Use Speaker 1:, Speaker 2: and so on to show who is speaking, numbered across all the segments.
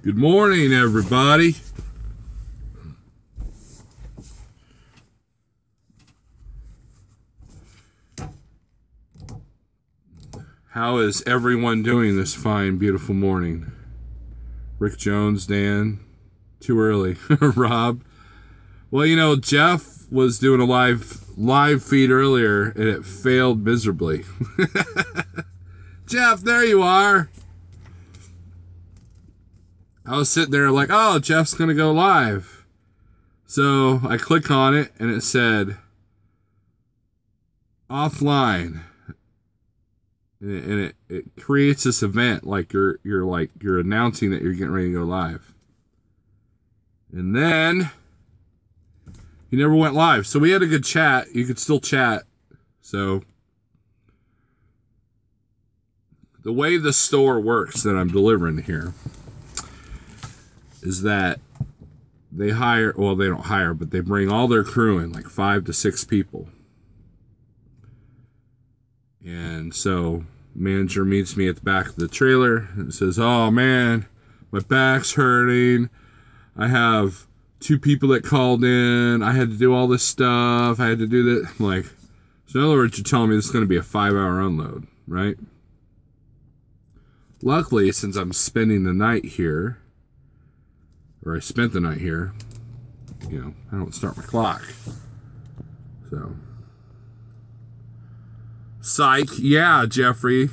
Speaker 1: Good morning, everybody. How is everyone doing this fine, beautiful morning? Rick Jones, Dan, too early. Rob. Well, you know, Jeff was doing a live feed earlier, and it failed miserably. Jeff, there you are. I was sitting there like, oh, Jeff's going to go live. So I click on it, and it said, offline. And it creates this event like you're announcing that you're getting ready to go live. And then he never went live. So we had a good chat. You could still chat. So the way the store works that I'm delivering here is that they hire, well, they don't hire, but they bring all their crew in, like 5 to 6 people. And so manager meets me at the back of the trailer and says, oh man, my back's hurting. I have 2 people that called in. I had to do all this stuff. I had to do that. I'm like, so in other words, you're telling me this is going to be a 5-hour unload, right? Luckily, since I'm spending the night here, or I spent the night here, you know, I don't start my clock. So. Psych. Yeah, Jeffrey.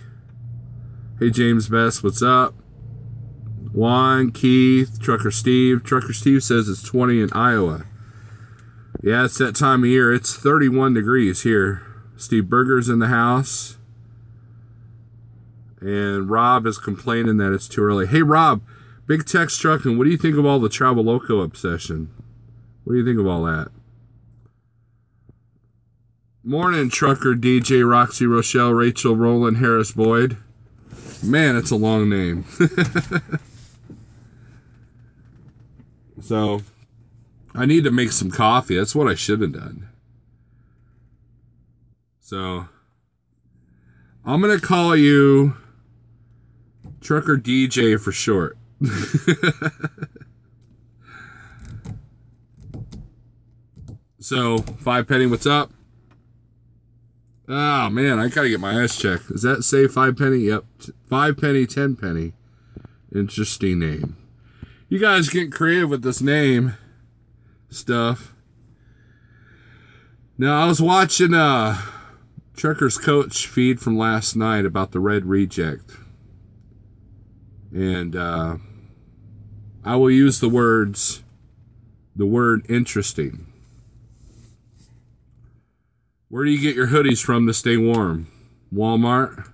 Speaker 1: Hey, James Best, what's up? Juan, Keith, Trucker Steve. Trucker Steve says it's 20 in Iowa. Yeah, it's that time of year. It's 31 degrees here. Steve Berger's in the house. And Rob is complaining that it's too early. Hey, Rob, Big Tex Trucking, what do you think of all the Travel Loco obsession? What do you think of all that? Morning, Trucker DJ, Roxy, Rochelle, Rachel, Roland, Harris, Boyd. Man, it's a long name. So, I need to make some coffee. That's what I should have done. So, I'm going to call you Trucker DJ for short. So, 5 Penny, what's up? Oh man, I gotta get my ass checked. Does that say 5 Penny? Yep. 5 Penny, 10 Penny. Interesting name. You guys getting creative with this name stuff. Now, I was watching Trucker's Coach feed from last night about the red reject. And I will use the word interesting. Where do you get your hoodies from to stay warm? Walmart?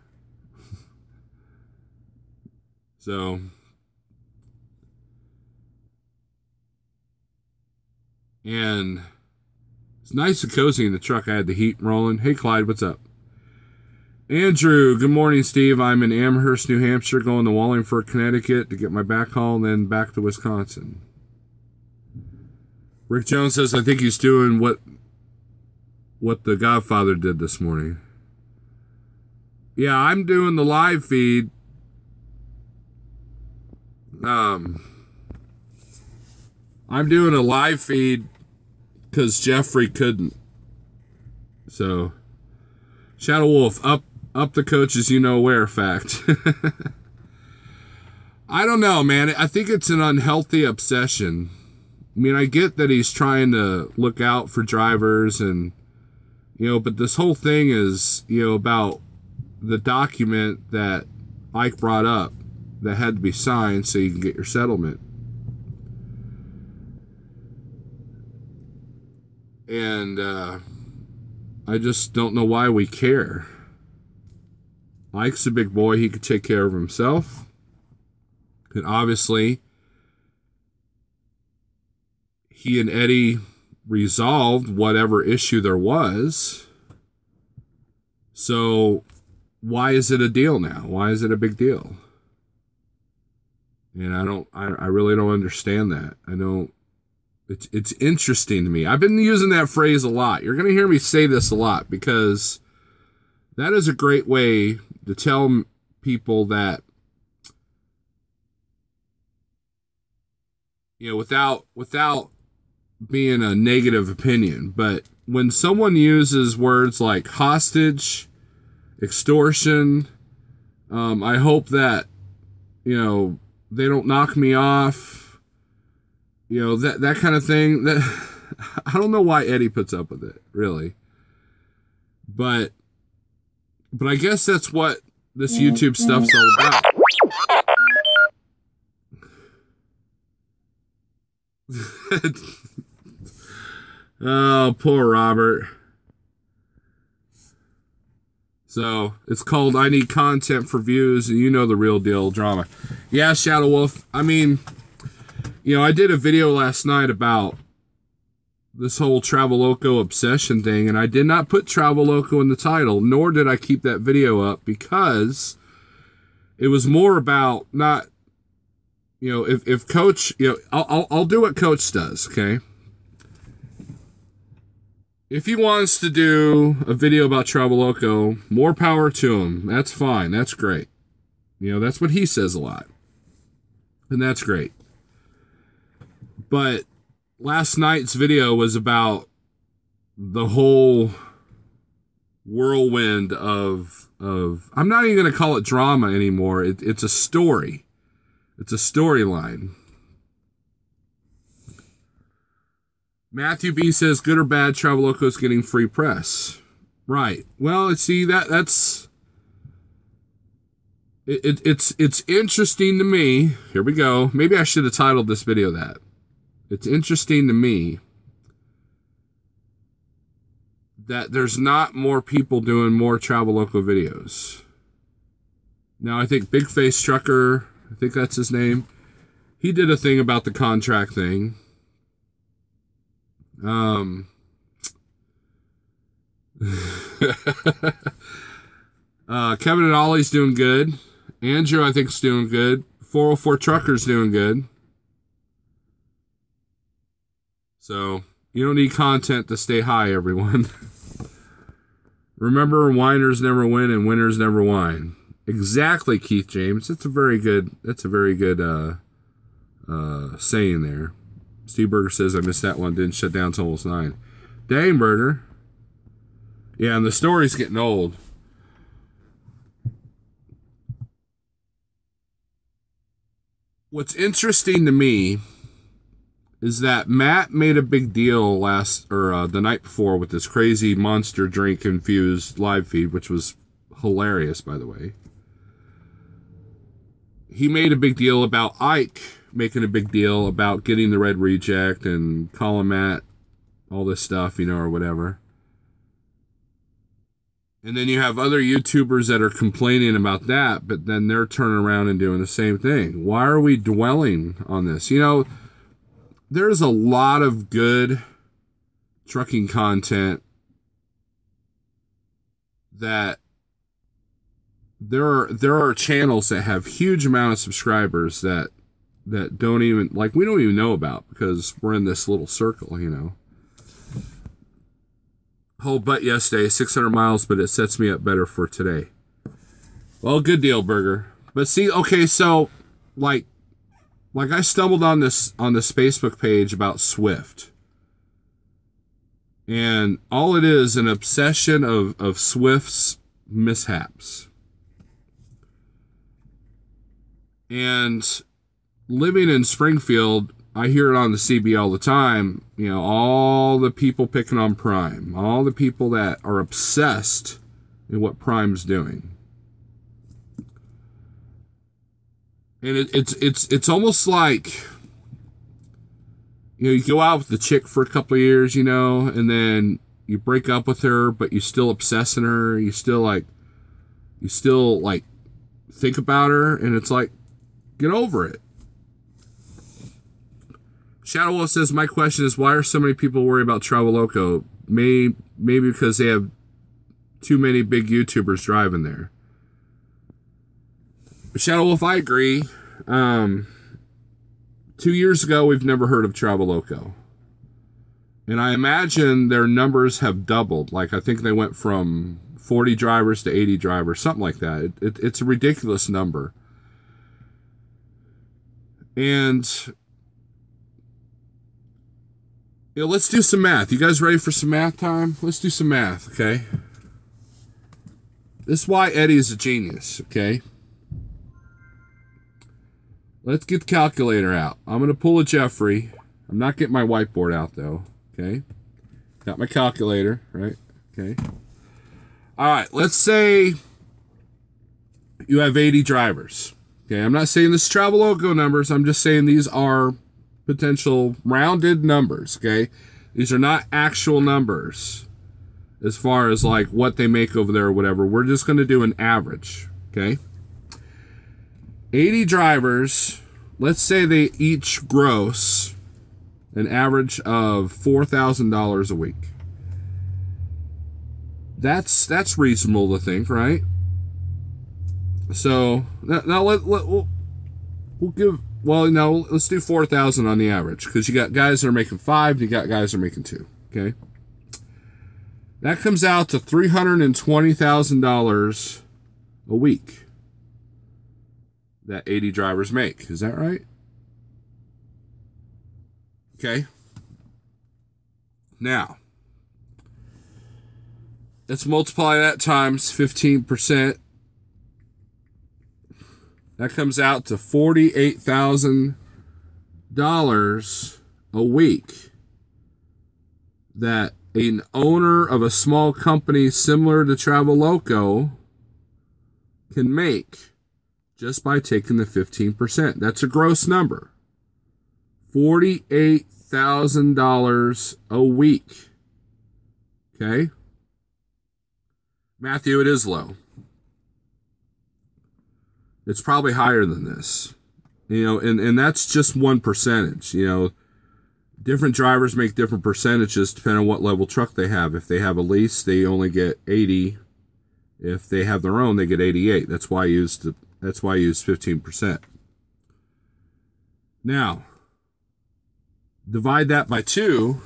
Speaker 1: So, and it's nice and cozy in the truck. I had the heat rolling. Hey, Clyde, what's up? Andrew, good morning, Steve. I'm in Amherst, New Hampshire, going to Wallingford, Connecticut to get my backhaul and then back to Wisconsin. Rick Jones says, I think he's doing what the Godfather did this morning. Yeah, I'm doing the live feed. I'm doing a live feed because Jeffrey couldn't. So, Shadow Wolf, up the coaches you know where fact. I don't know, man. I think it's an unhealthy obsession. I mean, I get that he's trying to look out for drivers and, you know, but this whole thing is, you know, about the document that Ike brought up that had to be signed so you can get your settlement. And I just don't know why we care. Ike's a big boy. He could take care of himself. And obviously, he and Eddie resolved whatever issue there was. So why is it a deal now? Why is it a big deal? And I really don't understand that. It's interesting to me. I've been using that phrase a lot. You're going to hear me say this a lot because that is a great way to tell people that without being a negative opinion, but when someone uses words like hostage, extortion, I hope that, they don't knock me off, that kind of thing. That I don't know why Eddie puts up with it, really. But I guess that's what this YouTube stuff's all about. Oh, poor Robert. So, it's called I Need Content for Views, and you know the real deal, drama. Yeah, Shadow Wolf. I mean, I did a video last night about this whole Traveloco obsession thing, and I did not put Traveloco in the title, nor did I keep that video up, because it was more about not, if Coach, I'll do what Coach does, okay? If he wants to do a video about Traveloco, more power to him. That's fine. That's great. That's what he says a lot. And that's great. But last night's video was about the whole whirlwind of I'm not even going to call it drama anymore. It's a story. It's a storyline. Matthew B says, good or bad, Traveloco's getting free press. Right. Well, see, that's... It's interesting to me. Here we go. Maybe I should have titled this video that. It's interesting to me that there's not more people doing more Traveloco videos. Now, I think Big Face Trucker, I think that's his name, he did a thing about the contract thing. Kevin and Ollie's doing good. Andrew, I think, is doing good. 404 Trucker's doing good. So, you don't need content to stay high, everyone. Remember, whiners never win and winners never whine. Exactly, Keith James. That's a very good saying there. Steve Berger says, I missed that one. Didn't shut down until almost 9. Dang, Berger. Yeah, and the story's getting old. What's interesting to me is that Matt made a big deal the night before with this crazy Monster drink infused live feed, which was hilarious, by the way. He made a big deal about Ike making a big deal about getting the red reject and calling Matt all this stuff, or whatever. And then you have other YouTubers that are complaining about that, but then they're turning around and doing the same thing. Why are we dwelling on this? There's a lot of good trucking content that there are channels that have huge amount of subscribers that don't even, we don't even know about because we're in this little circle, Whole butt yesterday, 600 miles, but it sets me up better for today. Well, good deal, Burger. But see, okay, so, like I stumbled on this Facebook page about Swift. And all it is, an obsession of Swift's mishaps. And living in Springfield, I hear it on the CB all the time, all the people picking on Prime, all the people that are obsessed in what Prime's doing. And it's almost like, you go out with the chick for a couple of years, and then you break up with her, but you still obsessing her, you still think about her, and it's like, get over it. Shadow Wolf says, my question is, why are so many people worried about Traveloco? Maybe because they have too many big YouTubers driving there. Shadow Wolf, I agree. 2 years ago, we've never heard of Traveloco. And I imagine their numbers have doubled. I think they went from 40 drivers to 80 drivers, something like that. It's a ridiculous number. And Yeah, let's do some math. You guys ready for some math time? Let's do some math, okay? This is why Eddie is a genius, okay? Let's get the calculator out. I'm going to pull a Jeffrey. I'm not getting my whiteboard out, though, okay? Got my calculator, right? Okay. All right, let's say you have 80 drivers. Okay, I'm not saying this is Traveloka numbers. I'm just saying these are potential rounded numbers, okay? These are not actual numbers as far as like what they make over there or whatever. We're just going to do an average, okay? 80 drivers, let's say they each gross an average of $4,000 a week. That's reasonable to think, right? So now we'll give, well, no, let's do 4,000 on the average, because you got guys that are making 5, and you got guys that are making 2. Okay, that comes out to $320,000 a week that 80 drivers make. Is that right? Okay. Now, let's multiply that times 15%. That comes out to $48,000 a week that an owner of a small company similar to Traveloka can make just by taking the 15%. That's a gross number. $48,000 a week. Okay? Matthew, it is low. It's probably higher than this. You know, and that's just one percentage. You know, different drivers make different percentages depending on what level truck they have. If they have a lease, they only get 80. If they have their own, they get 88. That's why I used 15%. Now, divide that by 2.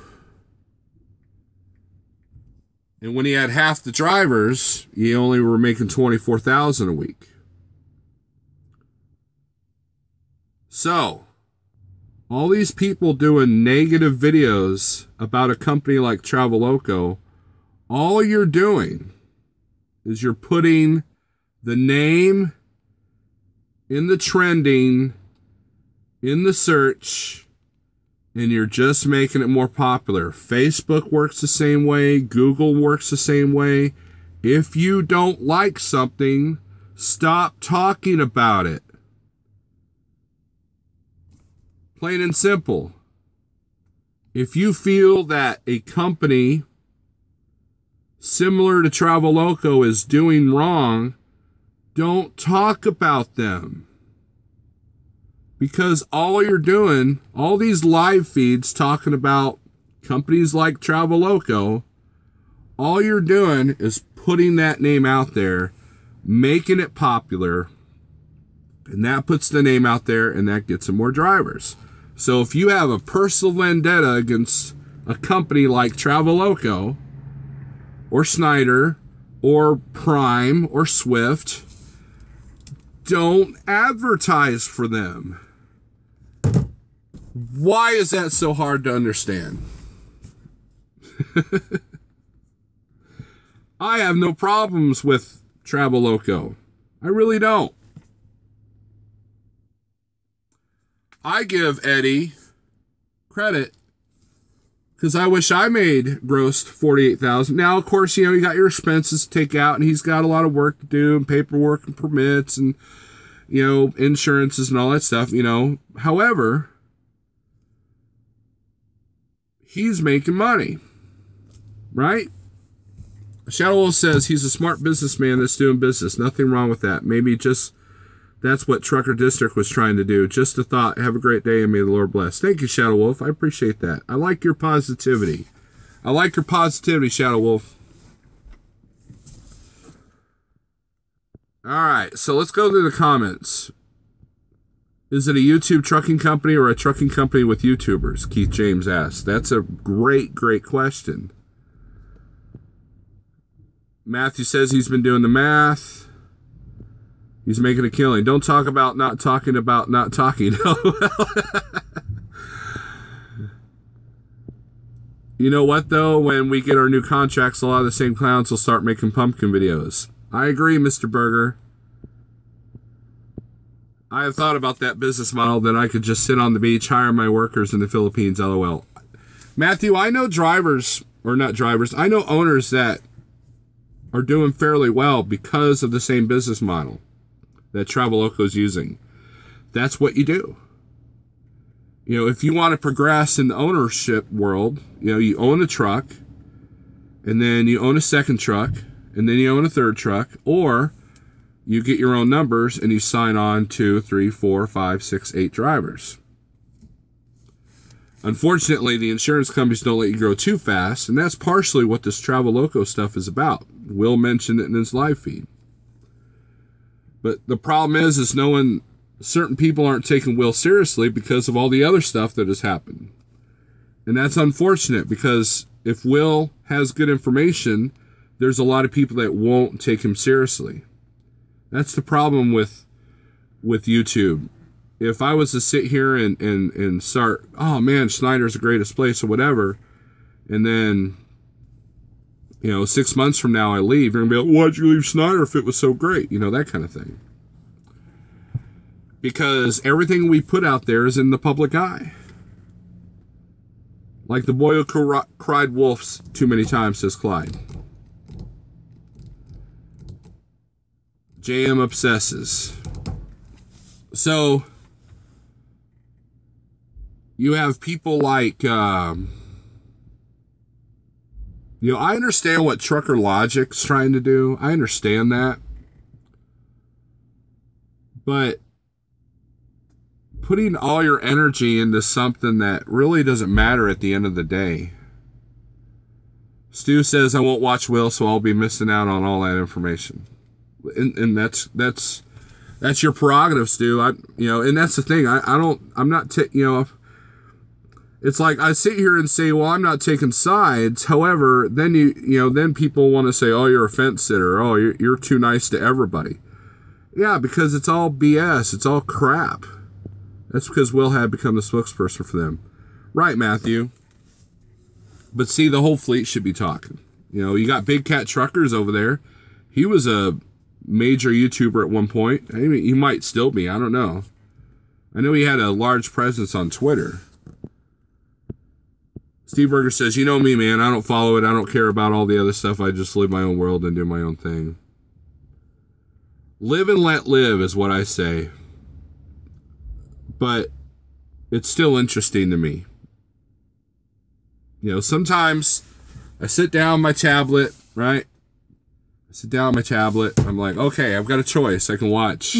Speaker 1: And when he had half the drivers, you only were making $24,000 a week. So, all these people doing negative videos about a company like Traveloka, all you're doing is you're putting the name in the trending, in the search, and you're just making it more popular. Facebook works the same way. Google works the same way. If you don't like something, stop talking about it. Plain and simple. If you feel that a company similar to Traveloka is doing wrong, don't talk about them. Because all you're doing, all these live feeds talking about companies like Traveloka, all you're doing is putting that name out there, making it popular, and that puts the name out there, and that gets some more drivers. So if you have a personal vendetta against a company like Traveloka, or Snyder, or Prime, or Swift, don't advertise for them. Why is that so hard to understand? I have no problems with Traveloka. I really don't. I give Eddie credit because I wish I made grossed $48,000. Now, of course, you know, you got your expenses to take out, and he's got a lot of work to do, and paperwork and permits and, you know, insurances and all that stuff, you know. However, he's making money, right? Shadow Wolf says he's a smart businessman that's doing business. Nothing wrong with that. Maybe just that's what Trucker District was trying to do. Just a thought. Have a great day and may the Lord bless. Thank you, Shadow Wolf. I appreciate that. I like your positivity. I like your positivity, Shadow Wolf. All right, so let's go to the comments. Is it a YouTube trucking company or a trucking company with YouTubers? Keith James asked. That's a great, great question. Matthew says he's been doing the math. He's making a killing. Don't talk about not talking about not talking. You know what, though? When we get our new contracts, a lot of the same clowns will start making pumpkin videos. I agree, Mr. Berger. I have thought about that business model that I could just sit on the beach, hire my workers in the Philippines, LOL. Matthew, I know I know owners that are doing fairly well because of the same business model that Traveloco's using. That's what you do. You know, if you want to progress in the ownership world, you know, you own a truck, and then you own a second truck, and then you own a third truck, or you get your own numbers and you sign on 2, 3, 4, 5, 6, 8 drivers. Unfortunately, the insurance companies don't let you grow too fast, and that's partially what this Traveloco stuff is about. Will mentioned it in his live feed. But the problem is certain people aren't taking Will seriously because of all the other stuff that has happened. And that's unfortunate, because if Will has good information, there's a lot of people that won't take him seriously. That's the problem with YouTube. If I was to sit here and start, oh man, Schneider's the greatest place or whatever, and then, 6 months from now I leave, you're going to be like, why'd you leave Schneider if it was so great? That kind of thing. Because everything we put out there is in the public eye. Like the boy who cried wolves too many times, says Clyde. JM obsesses. So, you have people like, I understand what Trucker Logic's trying to do. I understand that. But putting all your energy into something that really doesn't matter at the end of the day. Stu says, I won't watch Will, so I'll be missing out on all that information. And that's your prerogative, Stu. And that's the thing. It's like I sit here and say, well, I'm not taking sides. However, then then people want to say, oh, you're a fence sitter. Oh, you're too nice to everybody. Yeah, because it's all BS. It's all crap. That's because Will had become the spokesperson for them. Right, Matthew. But see, the whole fleet should be talking. You got Big Cat Truckers over there. He was a major YouTuber at one point. I mean, he might still be. I don't know. I know he had a large presence on Twitter. Steve Berger says, you know me, man. I don't follow it. I don't care about all the other stuff. I just live my own world and do my own thing. Live and let live is what I say. But it's still interesting to me. Sometimes I sit down on my tablet, right? I sit down on my tablet. I'm like, okay, I've got a choice. I can watch.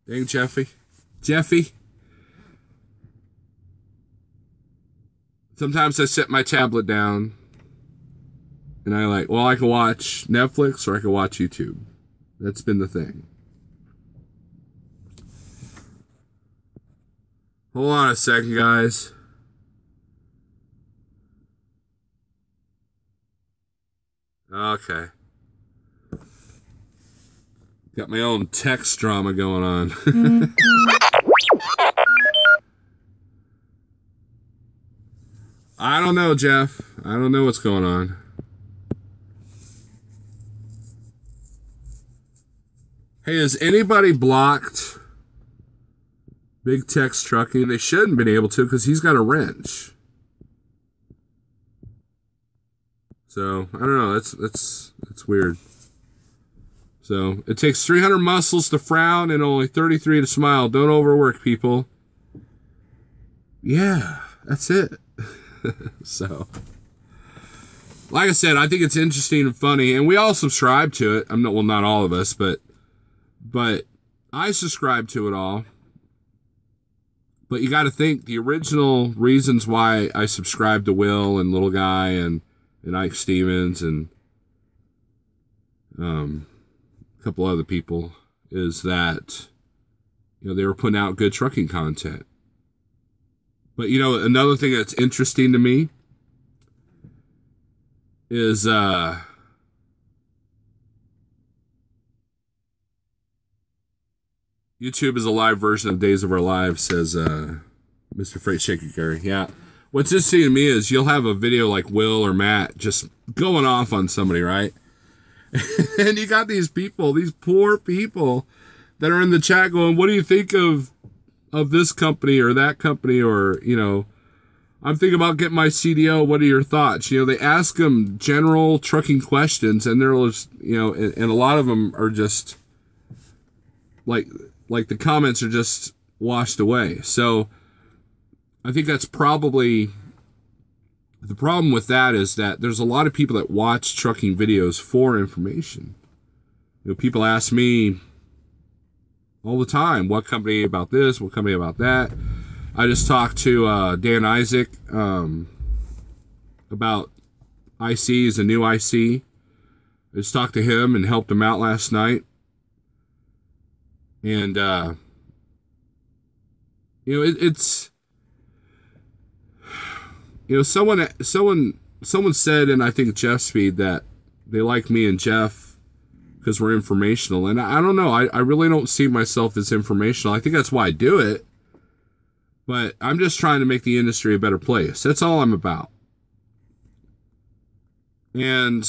Speaker 1: Dang, Jeffy. Sometimes I set my tablet down and I can watch Netflix or I can watch YouTube. That's been the thing. Hold on a second, guys. Okay. Got my own text drama going on. I don't know, Jeff. I don't know what's going on. Hey, has anybody blocked Big Tex Trucking? They shouldn't been able to because he's got a wrench. So, I don't know. That's weird. So, it takes 300 muscles to frown and only 33 to smile. Don't overwork, people. Yeah, that's it. So, like I said, I think it's interesting and funny, and we all subscribe to it. Not all of us, but I subscribe to it all. But you got to think the original reasons why I subscribed to Will and Little Guy and Ike Stevens and a couple other people is that they were putting out good trucking content. But, another thing that's interesting to me is YouTube is a live version of Days of Our Lives, says Mr. Freight Shaker Gary. Yeah. What's interesting to me is you'll have a video like Will or Matt just going off on somebody, right? And you got these people, these poor people that are in the chat going, what do you think of this company or that company? Or, you know, I'm thinking about getting my CDL. What are your thoughts? You know, they ask them general trucking questions, and they're just, you know, and a lot of them are just like the comments are just washed away. So I think that's probably the problem with that, is that there's a lot of people that watch trucking videos for information. You know, people ask me all the time, what company about this, what company about that. I just talked to Dan Isaac about IC, a new IC. I just talked to him and helped him out last night. And, you know, it's, you know, someone said, and I think Jeff's feed, that they like me and Jeff because we're informational. And I don't know. I really don't see myself as informational. I think that's why I do it. But I'm just trying to make the industry a better place. That's all I'm about. And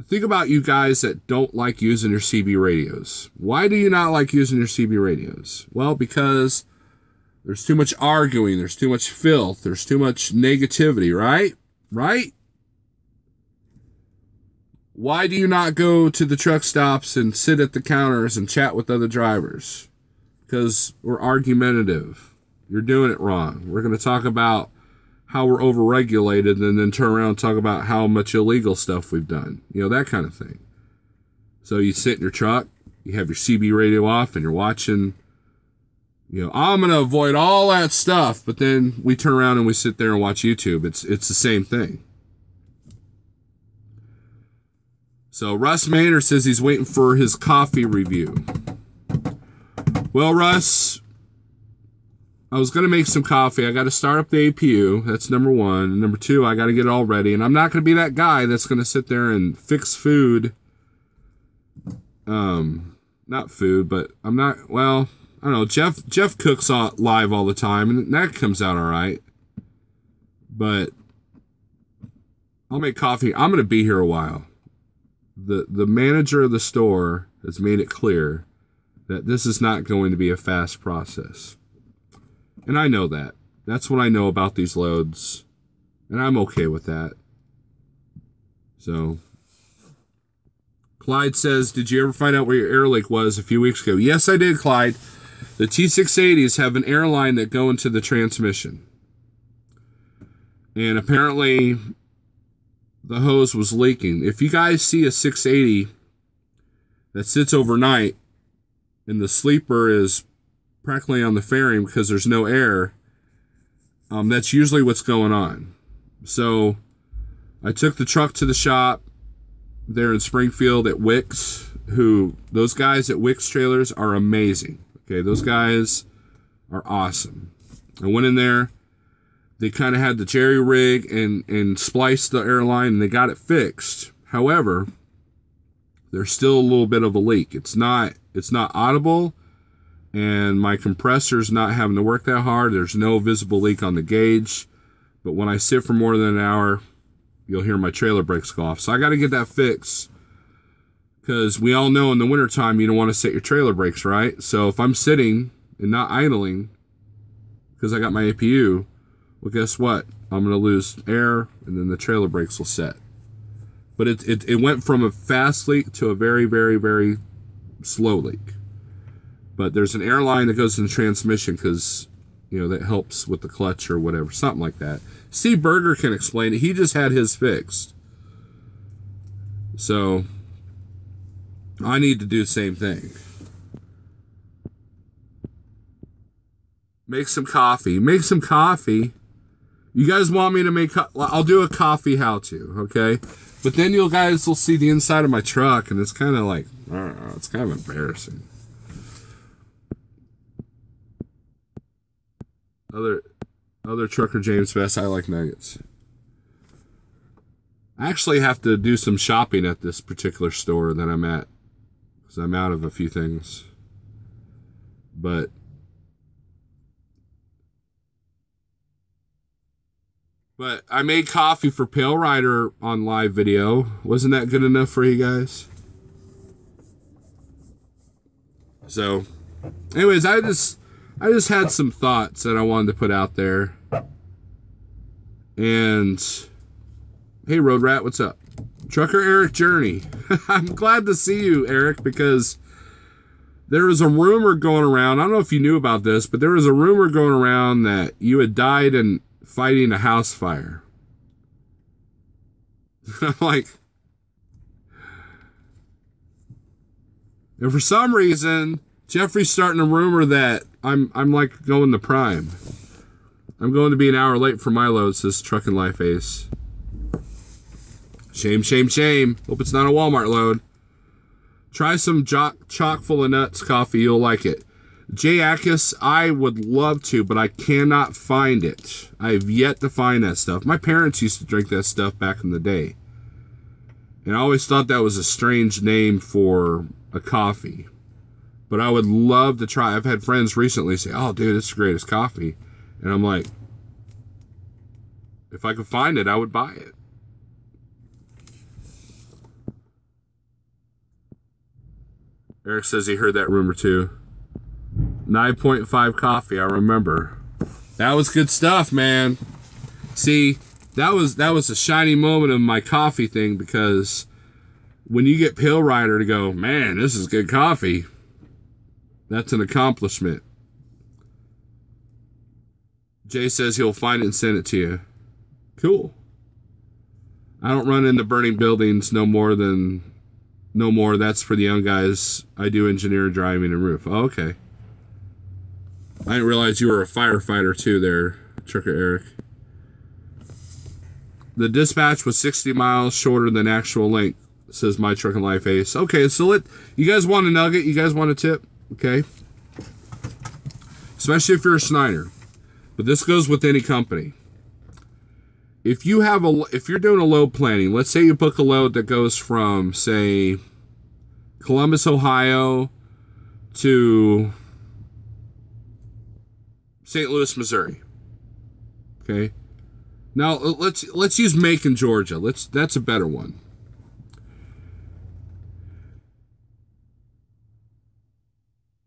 Speaker 1: think about you guys that don't like using your CB radios. Why do you not like using your CB radios? Well, because there's too much arguing. There's too much filth. There's too much negativity, right? Right? Why do you not go to the truck stops and sit at the counters and chat with other drivers? Because we're argumentative. You're doing it wrong. We're going to talk about how we're overregulated and then turn around and talk about how much illegal stuff we've done. You know, that kind of thing. So you sit in your truck, you have your CB radio off, and you're watching, you know, I'm going to avoid all that stuff, but then we turn around and we sit there and watch YouTube. It's the same thing. So Russ Maynard says he's waiting for his coffee review. Well, Russ, I was going to make some coffee. I got to start up the APU. That's number one. And number two, I got to get it all ready. And I'm not going to be that guy that's going to sit there and fix food. Not food, but I'm not, well, I don't know. Jeff cooks live all the time, and that comes out all right. But I'll make coffee. I'm going to be here a while. The manager of the store has made it clear that this is not going to be a fast process. And I know that. That's what I know about these loads. And I'm okay with that. So, Clyde says, did you ever find out where your air leak was a few weeks ago? Yes, I did, Clyde. The T680s have an airline that go into the transmission. And apparently, the hose was leaking. If you guys see a 680 that sits overnight and the sleeper is practically on the fairing because there's no air, that's usually what's going on. So I took the truck to the shop there in Springfield at Wicks, those guys at Wicks Trailers are amazing. Okay, those guys are awesome. I went in there, they kind of had the jerry rig and spliced the airline, and they got it fixed. However, there's still a little bit of a leak. It's not audible, and my compressor's not having to work that hard. There's no visible leak on the gauge. But when I sit for more than an hour, you'll hear my trailer brakes go off. So I got to get that fixed, because we all know in the wintertime you don't want to set your trailer brakes, right? So if I'm sitting and not idling because I got my APU, well, guess what? I'm going to lose air, and then the trailer brakes will set. But it went from a fast leak to a very, very, very slow leak. But there's an airline that goes in the transmission because, you know, that helps with the clutch or whatever, something like that. Steve Berger can explain it. He just had his fixed. So I need to do the same thing. Make some coffee. Make some coffee. You guys want me to make... I'll do a coffee how-to, okay? But then you guys will see the inside of my truck, and it's kind of like... I don't know. It's kind of embarrassing. Other trucker James Best, I like nuggets. I actually have to do some shopping at this particular store that I'm at, because I'm out of a few things. But I made coffee for Pale Rider on live video. Wasn't that good enough for you guys? So, anyways, I just had some thoughts that I wanted to put out there. And hey, Road Rat, what's up? Trucker Eric Journey. I'm glad to see you, Eric, because there was a rumor going around. I don't know if you knew about this, but there was a rumor going around that you had died in fighting a house fire. I'm like, and for some reason, Jeffrey's starting a rumor that I'm like going to Prime. I'm going to be an hour late for my load, says Truckin' Life Ace. Shame, shame, shame. Hope it's not a Walmart load. Try some chock full of nuts coffee. You'll like it. Jay Akis, I would love to, but I cannot find it. I have yet to find that stuff. My parents used to drink that stuff back in the day. And I always thought that was a strange name for a coffee. But I would love to try. I've had friends recently say, oh, dude, it's the greatest coffee. And I'm like, if I could find it, I would buy it. Eric says he heard that rumor too. 9.5 coffee, I remember. That was good stuff, man. See, that was a shiny moment of my coffee thing, because when you get Pale Rider to go, man, this is good coffee, that's an accomplishment. Jay says he'll find it and send it to you. Cool. I don't run into burning buildings no more. That's for the young guys. I do engineer, driving, and roof. Oh, okay. I didn't realize you were a firefighter too there, Trucker Eric. The dispatch was 60 miles shorter than actual length, says My Truckin' Life Ace. Okay, so you guys want a nugget? You guys want a tip? Okay. Especially if you're a Schneider. But this goes with any company. If you're doing a load planning, let's say you book a load that goes from, say, Columbus, Ohio to St. Louis, Missouri. Okay. Now let's use Macon, Georgia. That's a better one.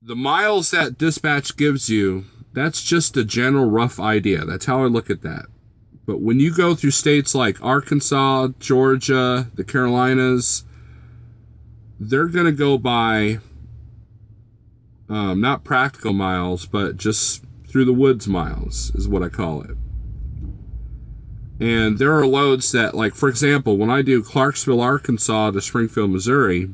Speaker 1: The miles that dispatch gives you, that's just a general rough idea. That's how I look at that. But when you go through states like Arkansas, Georgia, the Carolinas, they're going to go by not practical miles, but just through the woods miles is what I call it. And there are loads that, like, for example, when I do Clarksville, Arkansas to Springfield, Missouri,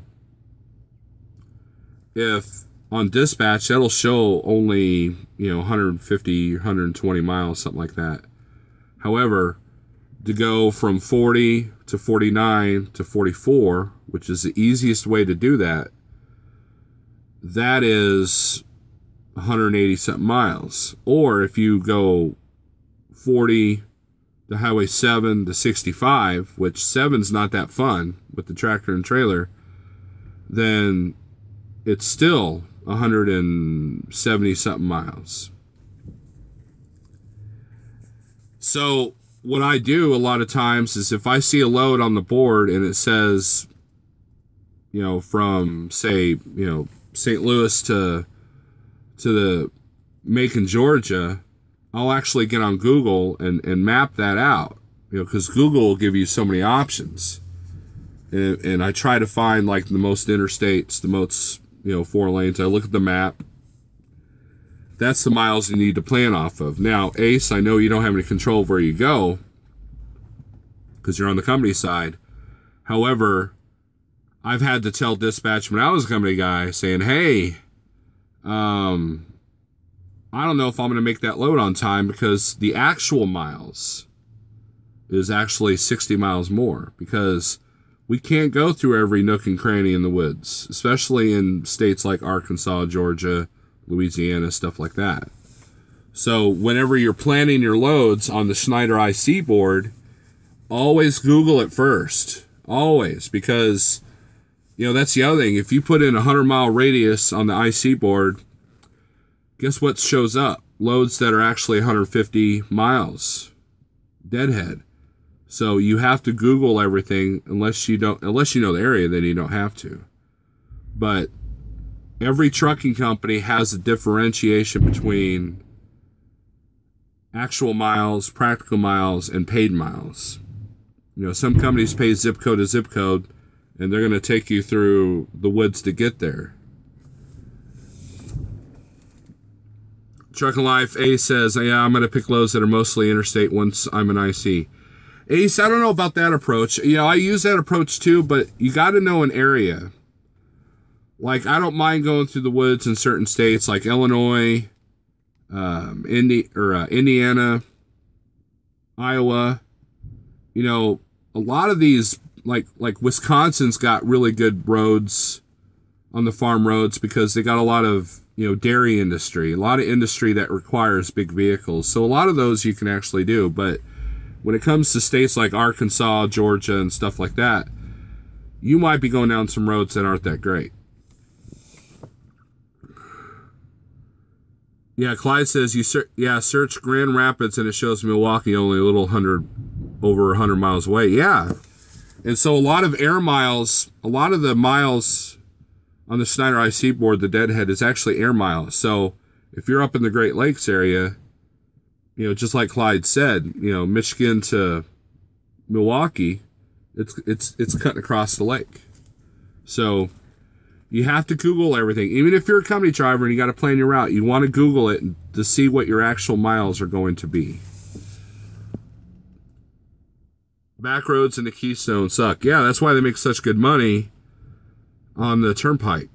Speaker 1: if on dispatch, that'll show only, 150, 120 miles, something like that. However, to go from 40 to 49 to 44, which is the easiest way to do that, that is 180 something miles. Or if you go 40 to Highway 7 to 65, which 7's not that fun with the tractor and trailer, then it's still 170 something miles. So what I do a lot of times is if I see a load on the board and it says, from, say, St. Louis to the Macon, Georgia, I'll actually get on Google and map that out, because Google will give you so many options. And I try to find, like, the most interstates, the most, 4 lanes. I look at the map. That's the miles you need to plan off of. Now, Ace, I know you don't have any control of where you go because you're on the company side. However, I've had to tell dispatch when I was a company guy saying, hey, I don't know if I'm going to make that load on time, because the actual miles is actually 60 miles more, because we can't go through every nook and cranny in the woods, especially in states like Arkansas, Georgia, Louisiana, stuff like that. So whenever you're planning your loads on the Schneider IC board, always Google it first. Always. Because, that's the other thing. If you put in a 100-mile radius on the IC board, guess what shows up? Loads that are actually 150 miles. Deadhead. So you have to Google everything unless you know the area, then you don't have to. But every trucking company has a differentiation between actual miles, practical miles, and paid miles. You know, some companies pay zip code to zip code, and they're going to take you through the woods to get there. Trucking Life A says, yeah, I'm going to pick loads that are mostly interstate once I'm an IC. Ace, I don't know about that approach. You know, I use that approach too, but you got to know an area. Like, I don't mind going through the woods in certain states like Illinois, Indiana, Iowa. You know, a lot of these, like Wisconsin's got really good roads on the farm roads because they got a lot of, you know, dairy industry, a lot of industry that requires big vehicles. So a lot of those you can actually do, but when it comes to states like Arkansas, Georgia, and stuff like that, you might be going down some roads that aren't that great. Yeah, Clyde says, search Grand Rapids and it shows Milwaukee only over 100 miles away. Yeah. And so a lot of air miles, a lot of the miles on the Schneider IC board, the Deadhead, is actually air miles. So if you're up in the Great Lakes area, you know, just like Clyde said, you know, Michigan to Milwaukee, it's cutting across the lake. So you have to Google everything. Even if you're a company driver and you got to plan your route, you want to Google it to see what your actual miles are going to be. Back roads in the Keystone suck. Yeah, that's why they make such good money on the turnpike.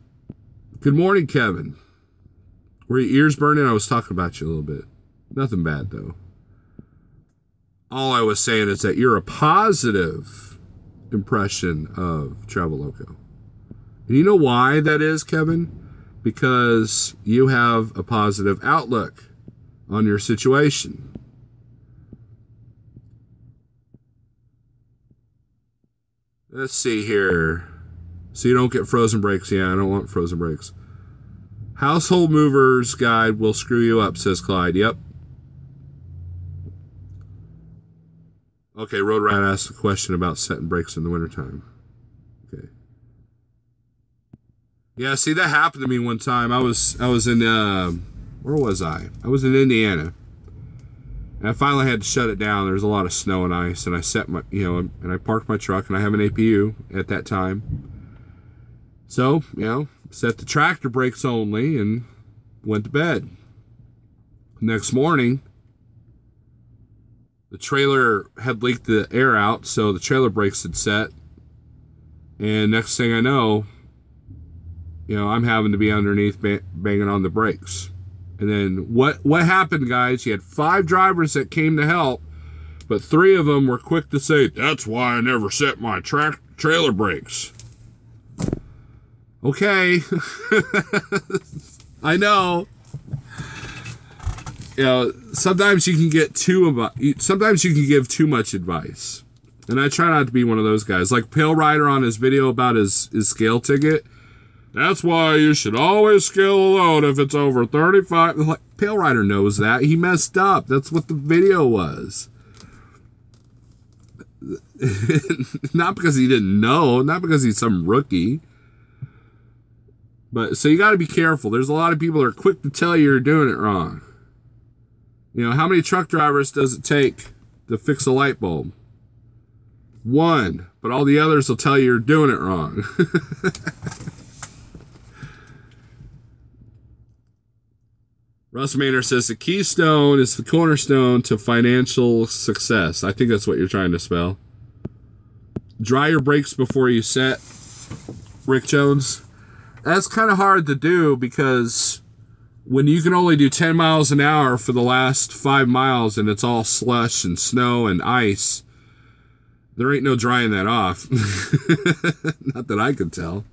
Speaker 1: Good morning, Kevin. Were your ears burning? I was talking about you a little bit. Nothing bad, though. All I was saying is that you're a positive impression of Traveloka. And you know why that is, Kevin? Because you have a positive outlook on your situation. Let's see here. So you don't get frozen brakes. Yeah, I don't want frozen brakes. Household Movers Guide will screw you up, says Clyde. Yep. Okay, Road Rat asked a question about setting brakes in the wintertime. Okay. Yeah, see, that happened to me one time. I was in, where was I? I was in Indiana. And I finally had to shut it down. There was a lot of snow and ice, and I set my, you know, and I parked my truck, and I have an APU at that time. So, you know, set the tractor brakes only and went to bed. Next morning, the trailer had leaked the air out, so the trailer brakes had set. And next thing I know, you know, I'm having to be underneath banging on the brakes. And then what happened, guys? You had 5 drivers that came to help, but 3 of them were quick to say, that's why I never set my trailer brakes. Okay. I know. You know, sometimes you can give too much advice. And I try not to be one of those guys. Like Pale Rider on his video about his scale ticket. That's why you should always scale a load if it's over 35. Like, Pale Rider knows that. He messed up. That's what the video was. Not because he didn't know. Not because he's some rookie. But, so you got to be careful. There's a lot of people that are quick to tell you you're doing it wrong. You know, how many truck drivers does it take to fix a light bulb? 1. But all the others will tell you you're doing it wrong. Russ Maynard says the keystone is the cornerstone to financial success. I think that's what you're trying to spell. Dry your brakes before you set. Rick Jones. That's kind of hard to do because when you can only do 10 miles an hour for the last 5 miles and it's all slush and snow and ice, there ain't no drying that off. Not that I could tell.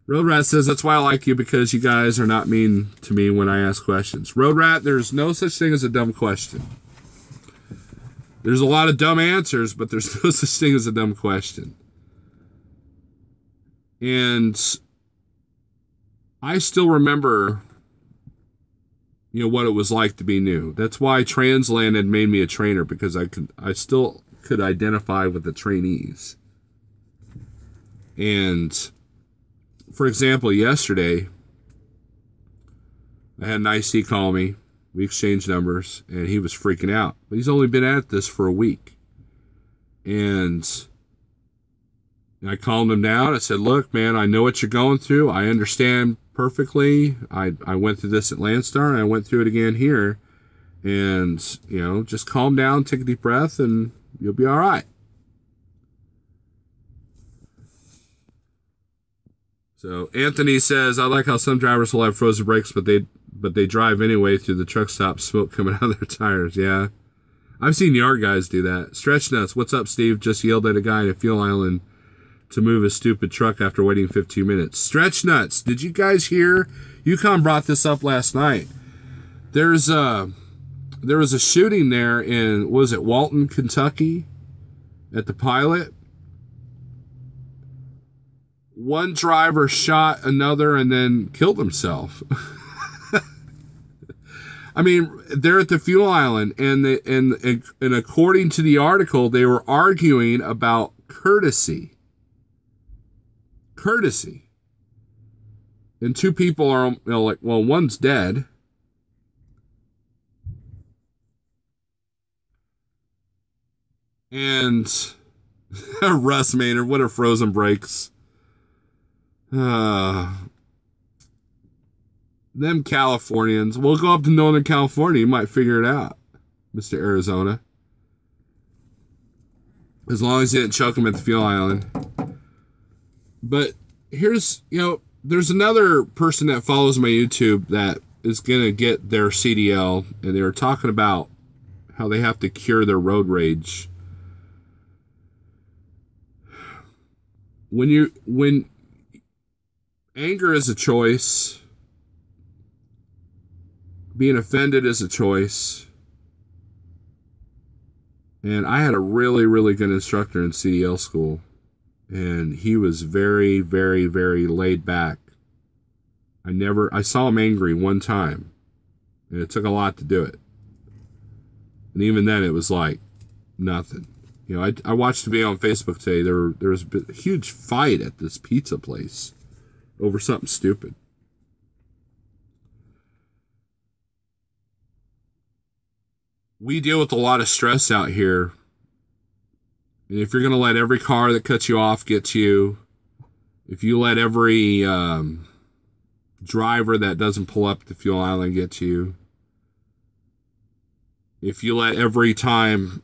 Speaker 1: Road Rat says, that's why I like you, because you guys are not mean to me when I ask questions. Road Rat, there's no such thing as a dumb question. There's a lot of dumb answers, but there's no such thing as a dumb question. And I still remember what it was like to be new. That's why Transland had made me a trainer, because I still could identify with the trainees. And for example, yesterday I had an IC call me. We exchanged numbers, and he was freaking out. But he's only been at this for a week. And I calmed him down. I said, look, man, I know what you're going through. I understand perfectly. I went through this at Landstar, and I went through it again here. And, just calm down, take a deep breath, and you'll be all right. So Anthony says, I like how some drivers will have frozen brakes, but they drive anyway through the truck stop, smoke coming out of their tires. Yeah. I've seen yard guys do that. Stretch Nuts, what's up, Steve? Just yelled at a guy in a fuel island to move his stupid truck after waiting 15 minutes. Stretch Nuts, did you guys hear? UConn brought this up last night. There was a shooting there in, was it Walton, Kentucky, at the Pilot? One driver shot another and then killed himself. I mean, they're at the fuel island, and according to the article, they were arguing about courtesy. Courtesy. And two people are like, well, one's dead. And Russ Maynard, what are frozen brakes? Them Californians. We'll go up to Northern California. You might figure it out, Mr. Arizona. As long as you didn't choke them at the fuel island. But here's, there's another person that follows my YouTube that is going to get their CDL. And they were talking about how they have to cure their road rage. When anger is a choice, being offended is a choice. And I had a really, really good instructor in CDL school. And he was very, very, very laid back. I saw him angry one time. And it took a lot to do it. And even then it was like nothing. I watched a video on Facebook today. There was a huge fight at this pizza place over something stupid. We deal with a lot of stress out here. And if you're going to let every car that cuts you off get to you, if you let every driver that doesn't pull up at the fuel island get to you, if you let every time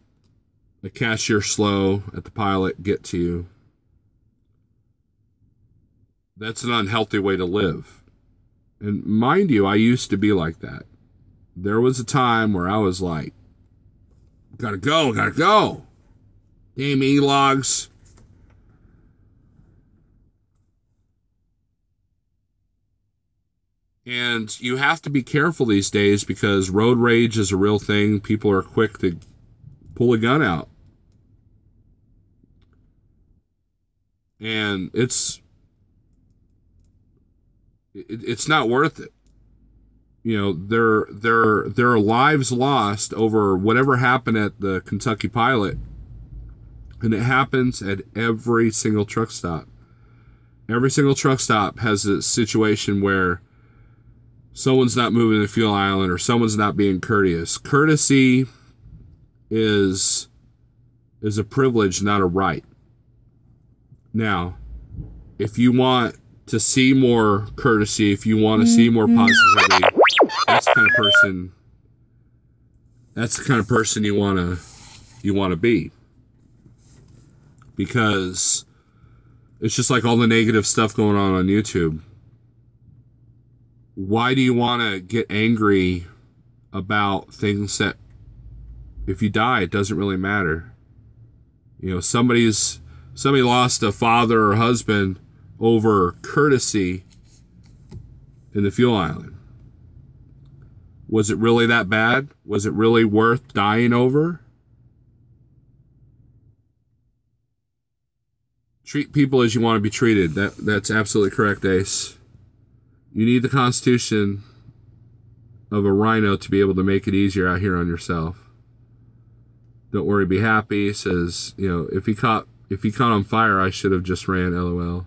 Speaker 1: a cashier slow at the Pilot get to you, that's an unhealthy way to live. And mind you, I used to be like that. There was a time where I was like, gotta go. Damn E-logs. And you have to be careful these days because road rage is a real thing. People are quick to pull a gun out. And it's not worth it. There are lives lost over whatever happened at the Kentucky Pilot. And it happens at every single truck stop. Every single truck stop has a situation where someone's not moving the fuel island or someone's not being courteous. Courtesy is a privilege, not a right. Now, if you want to see more courtesy, if you want to see more positivity, that's the kind of person you want to be. Because it's just like all the negative stuff going on YouTube. Why do you want to get angry about things that if you die, it doesn't really matter? Somebody lost a father or husband over courtesy in the fuel island. Was it really that bad? Was it really worth dying over? Treat people as you want to be treated. That's absolutely correct, Ace. You need the Constitution of a rhino to be able to make it easier out here on yourself. Don't worry, be happy. Says, you know, if he caught on fire, I should have just ran, LOL.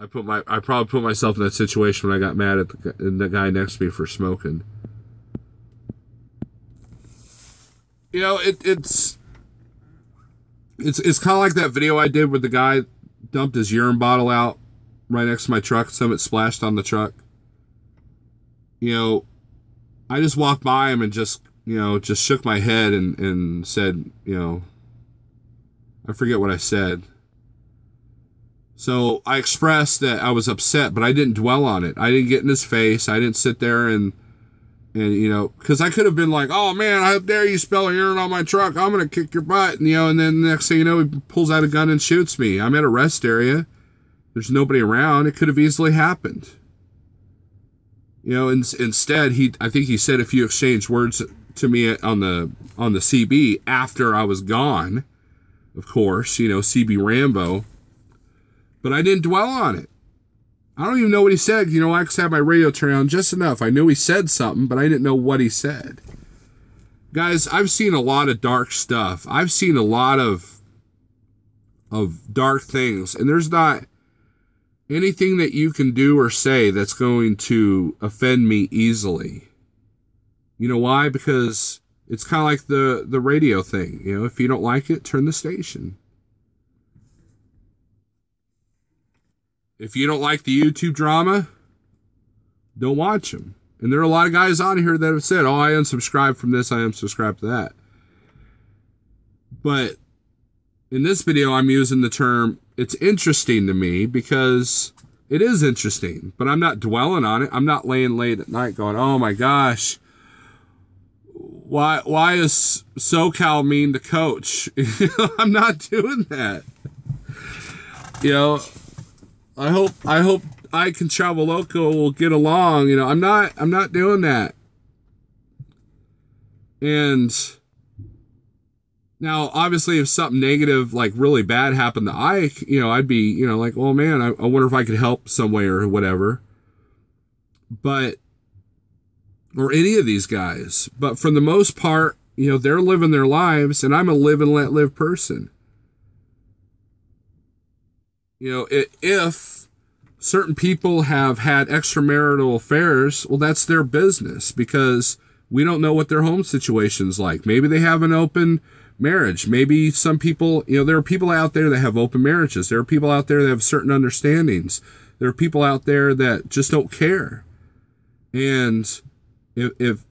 Speaker 1: I probably put myself in that situation when I got mad at the guy next to me for smoking. You know, it's kind of like that video I did where the guy dumped his urine bottle out right next to my truck. Some of it splashed on the truck. You know, I just walked by him and just shook my head and said, you know, I forget what I said. So I expressed that I was upset, but I didn't dwell on it. I didn't get in his face. I didn't sit there and you know, because I could have been like, oh man, how dare you spill urine on my truck? I'm going to kick your butt. And, you know, and then the next thing you know, he pulls out a gun and shoots me. I'm at a rest area. There's nobody around. It could have easily happened. You know, instead, I think he said a few exchanged words to me on the CB after I was gone. Of course, you know, CB Rambo. But I didn't dwell on it. I don't even know what he said. You know, I just had my radio turned on just enough. I knew he said something, but I didn't know what he said. Guys, I've seen a lot of dark stuff. I've seen a lot of dark things. And there's not anything that you can do or say that's going to offend me easily. You know why? Because it's kind of like the radio thing. You know, if you don't like it, turn the station. If you don't like the YouTube drama, don't watch them. And there are a lot of guys on here that have said, oh, I unsubscribe from this, I unsubscribe to that. But in this video, I'm using the term, it's interesting to me because it is interesting. But I'm not dwelling on it. I'm not laying late at night going, oh my gosh, why is SoCal mean to Coach? I'm not doing that. You know, I hope I Can Travel Loco will get along. You know, I'm not doing that. And now, obviously, if something negative, like really bad happened to Ike, you know, I'd be, you know, like, oh man, I wonder if I could help some way or whatever. But, or any of these guys. But for the most part, you know, they're living their lives, and I'm a live and let live person. You know, if certain people have had extramarital affairs, well, that's their business because we don't know what their home situation's like. Maybe they have an open marriage. Maybe some people, you know, there are people out there that have open marriages. There are people out there that have certain understandings. There are people out there that just don't care. And if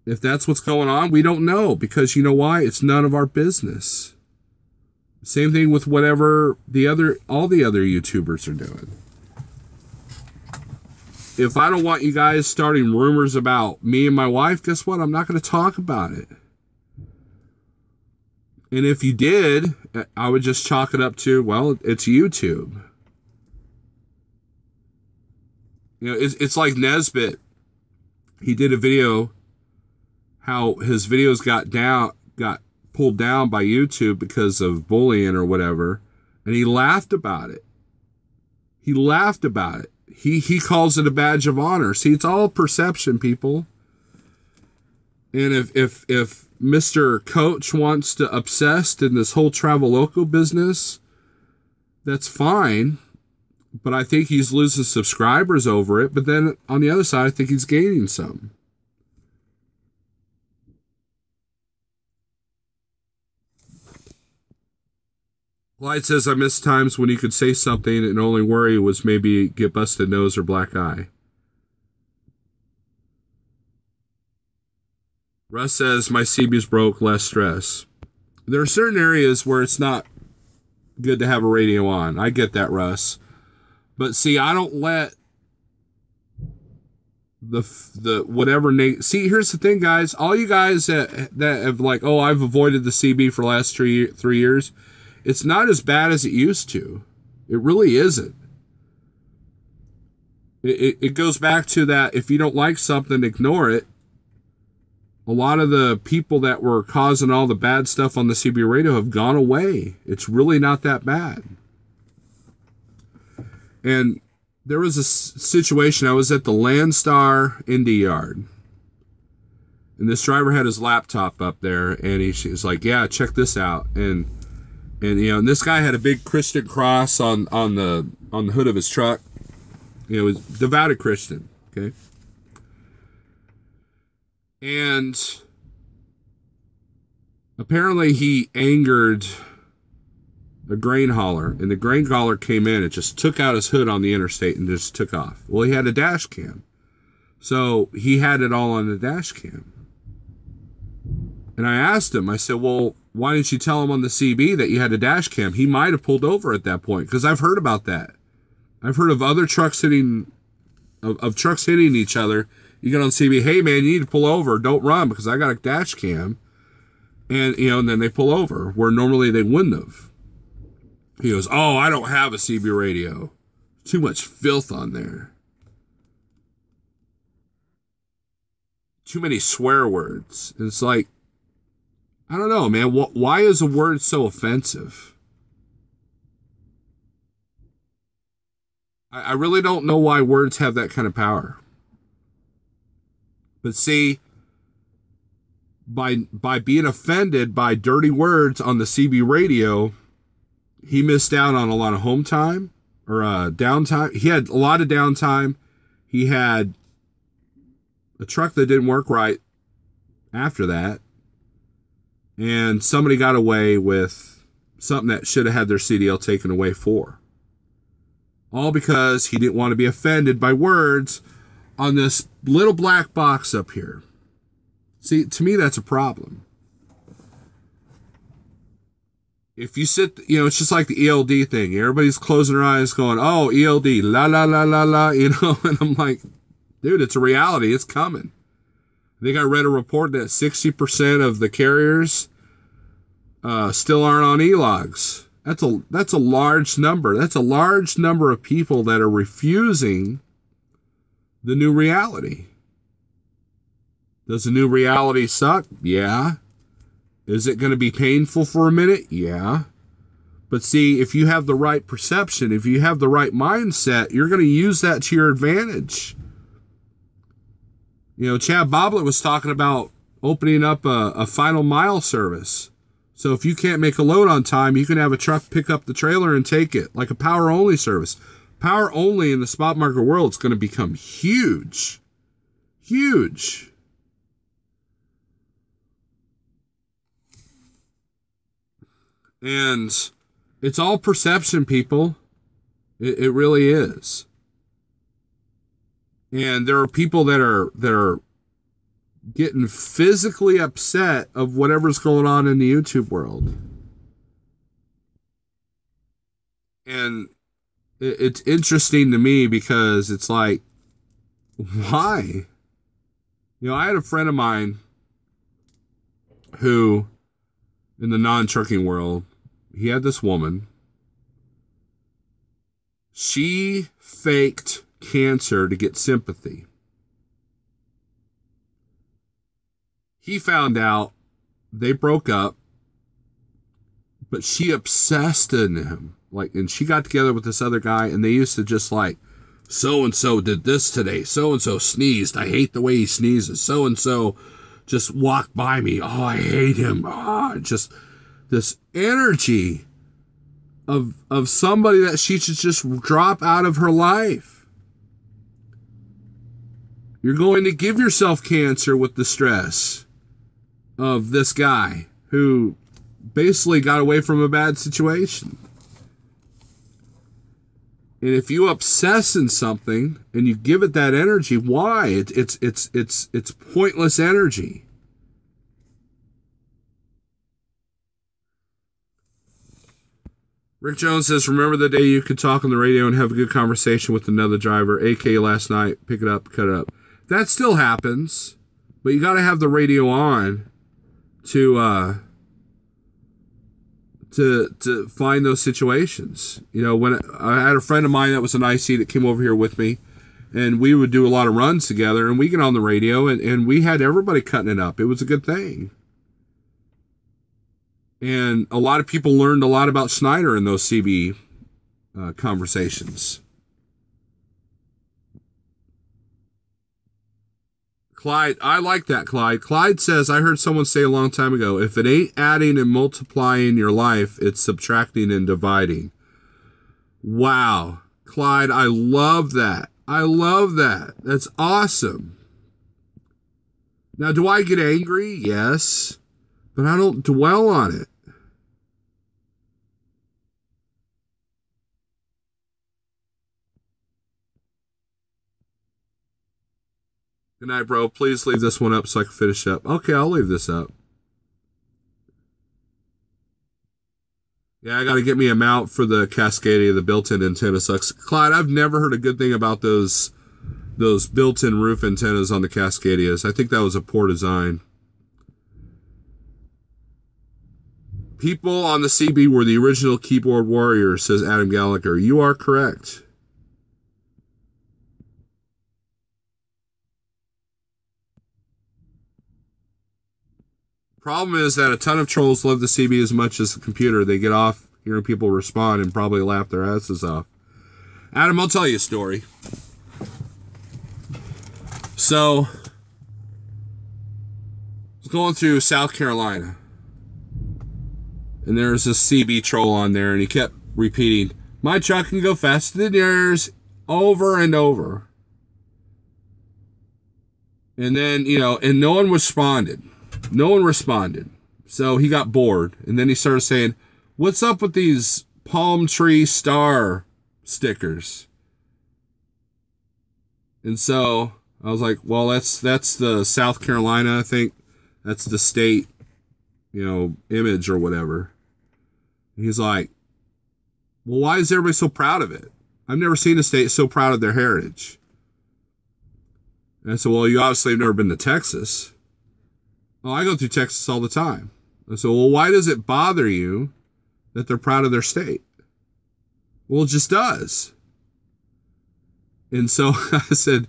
Speaker 1: that's what's going on, we don't know because you know why? It's none of our business. Same thing with whatever all the other YouTubers are doing. If I don't want you guys starting rumors about me and my wife, guess what? I'm not going to talk about it. And if you did, I would just chalk it up to, well, it's YouTube. You know, it's like Nesbitt. He did a video how his videos got pulled down by YouTube because of bullying or whatever, and he laughed about it. He laughed about it. He calls it a badge of honor. See, it's all perception, people. And if Mr. Coach wants to obsess in this whole Travel Loco business, that's fine. But I think he's losing subscribers over it. But then on the other side, I think he's gaining some. Light says, I miss times when you could say something and only worry was maybe get busted nose or black eye. Russ says, my CB's broke, less stress. There are certain areas where it's not good to have a radio on. I get that, Russ. But see, I don't let the whatever... See, here's the thing, guys. All you guys that have like, oh, I've avoided the CB for the last 3 years... It's not as bad as it used to. It really isn't. it goes back to that, if you don't like something, ignore it. A lot of the people that were causing all the bad stuff on the CB radio have gone away. It's really not that bad. And there was a situation, I was at the Landstar Indy Yard. And this driver had his laptop up there, and he's like, yeah, check this out. And and this guy had a big Christian cross on the hood of his truck. He was devout Christian, okay? And apparently he angered a grain hauler, and the grain hauler came in and just took out his hood on the interstate and just took off. Well, he had a dash cam. So he had it all on the dash cam. And I asked him, I said, well, why didn't you tell him on the CB that you had a dash cam? He might have pulled over at that point, because I've heard about that. I've heard of other trucks hitting, of trucks hitting each other. You get on CB, hey man, you need to pull over. Don't run because I got a dash cam. And, and then they pull over where normally they wouldn't have. He goes, oh, I don't have a CB radio. Too much filth on there. Too many swear words. And it's like, I don't know, man. Why is a word so offensive? I really don't know why words have that kind of power. But see, by being offended by dirty words on the CB radio, he missed out on a lot of home time or downtime. He had a lot of downtime. He had a truck that didn't work right after that. And somebody got away with something that should have had their CDL taken away for. All because he didn't want to be offended by words on this little black box up here. See, to me, that's a problem. If you sit, it's just like the ELD thing. Everybody's closing their eyes going, oh, ELD, la, la, la, la, la, and I'm like, dude, it's a reality. It's coming. I think I read a report that 60% of the carriers still aren't on E-logs. That's a large number. That's a large number of people that are refusing the new reality. Does the new reality suck? Yeah. Is it going to be painful for a minute? Yeah. But see, if you have the right perception, if you have the right mindset, you're going to use that to your advantage. Chad Boblet was talking about opening up a final mile service. So if you can't make a load on time, you can have a truck pick up the trailer and take it, like a power only service. Power only in the spot market world is going to become huge. Huge. And it's all perception, people. It really is. And there are people that are getting physically upset of whatever's going on in the YouTube world. And it's interesting to me because it's like, why? I had a friend of mine who, in the non-trucking world, he had this woman. She faked cancer to get sympathy. He found out, they broke up, but she obsessed in him. And she got together with this other guy, and they used to just so-and-so did this today. So-and-so sneezed. I hate the way he sneezes. So-and-so just walked by me. Oh, I hate him. Just this energy of somebody that she should just drop out of her life. You're going to give yourself cancer with the stress of this guy who basically got away from a bad situation. And if you obsess in something and you give it that energy, why? It's pointless energy. Rick Jones says, remember the day you could talk on the radio and have a good conversation with another driver, aka last night, pick it up, cut it up. That still happens, but you got to have the radio on to find those situations. When I had a friend of mine that was an IC that came over here with me, And we would do a lot of runs together, and we get on the radio, and we had everybody cutting it up. It was a good thing. And a lot of people learned a lot about Schneider in those CB conversations. Clyde, I like that, Clyde. Clyde says, I heard someone say a long time ago, if it ain't adding and multiplying your life, it's subtracting and dividing. Wow. Clyde, I love that. I love that. That's awesome. Now, do I get angry? Yes. But I don't dwell on it. Good night, bro. Please leave this one up so I can finish up. Okay, I'll leave this up. Yeah, I got to get me a mount for the Cascadia. The built-in antenna sucks. Clyde, I've never heard a good thing about those built-in roof antennas on the Cascadias. I think that was a poor design. People on the CB were the original keyboard warriors, says Adam Gallagher. You are correct. Problem is that a ton of trolls love the CB as much as the computer. They get off hearing people respond and probably laugh their asses off. Adam, I'll tell you a story. So, I was going through South Carolina, and there's this CB troll on there, and he kept repeating, my truck can go faster than yours, over and over. And then, and no one responded. No one responded. So he got bored. And then he started saying, what's up with these palm tree star stickers? And so I was like, well, that's the South Carolina, I think. That's the state, image or whatever. And he's like, well, why is everybody so proud of it? I've never seen a state so proud of their heritage. And I said, well, you obviously have never been to Texas. Oh, I go through Texas all the time. I said, well, why does it bother you that they're proud of their state? Well, it just does. And so I said,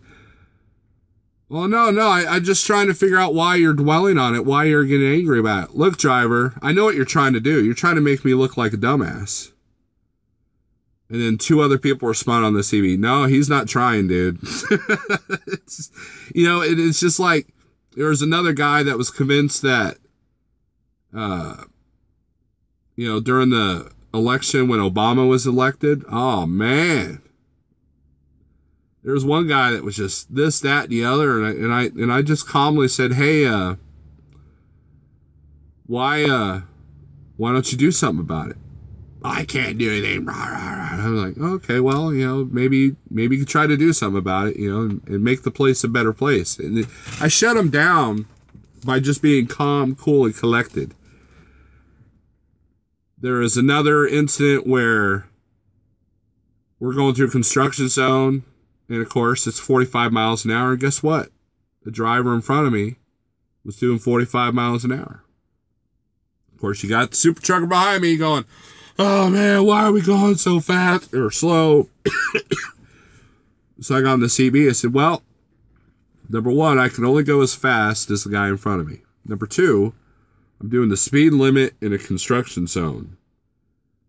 Speaker 1: well, no, I'm just trying to figure out why you're dwelling on it, why you're getting angry about it. Look, driver, I know what you're trying to do. You're trying to make me look like a dumbass. And then two other people respond on the CB. No, he's not trying, dude. It's just like, there was another guy that was convinced that, during the election when Obama was elected, oh man, there was one guy that was just this, that, and the other, and I just calmly said, hey, why don't you do something about it? I can't do anything. I'm like, okay, well, maybe you could try to do something about it, and make the place a better place. And I shut him down by just being calm, cool, and collected. There is another incident where we're going through a construction zone, and of course, it's 45 miles an hour. And guess what? The driver in front of me was doing 45 miles an hour. Of course, you got the super trucker behind me going, oh man, why are we going so fast or slow? So I got on the CB. I said, well, number one, I can only go as fast as the guy in front of me. Number two, I'm doing the speed limit in a construction zone.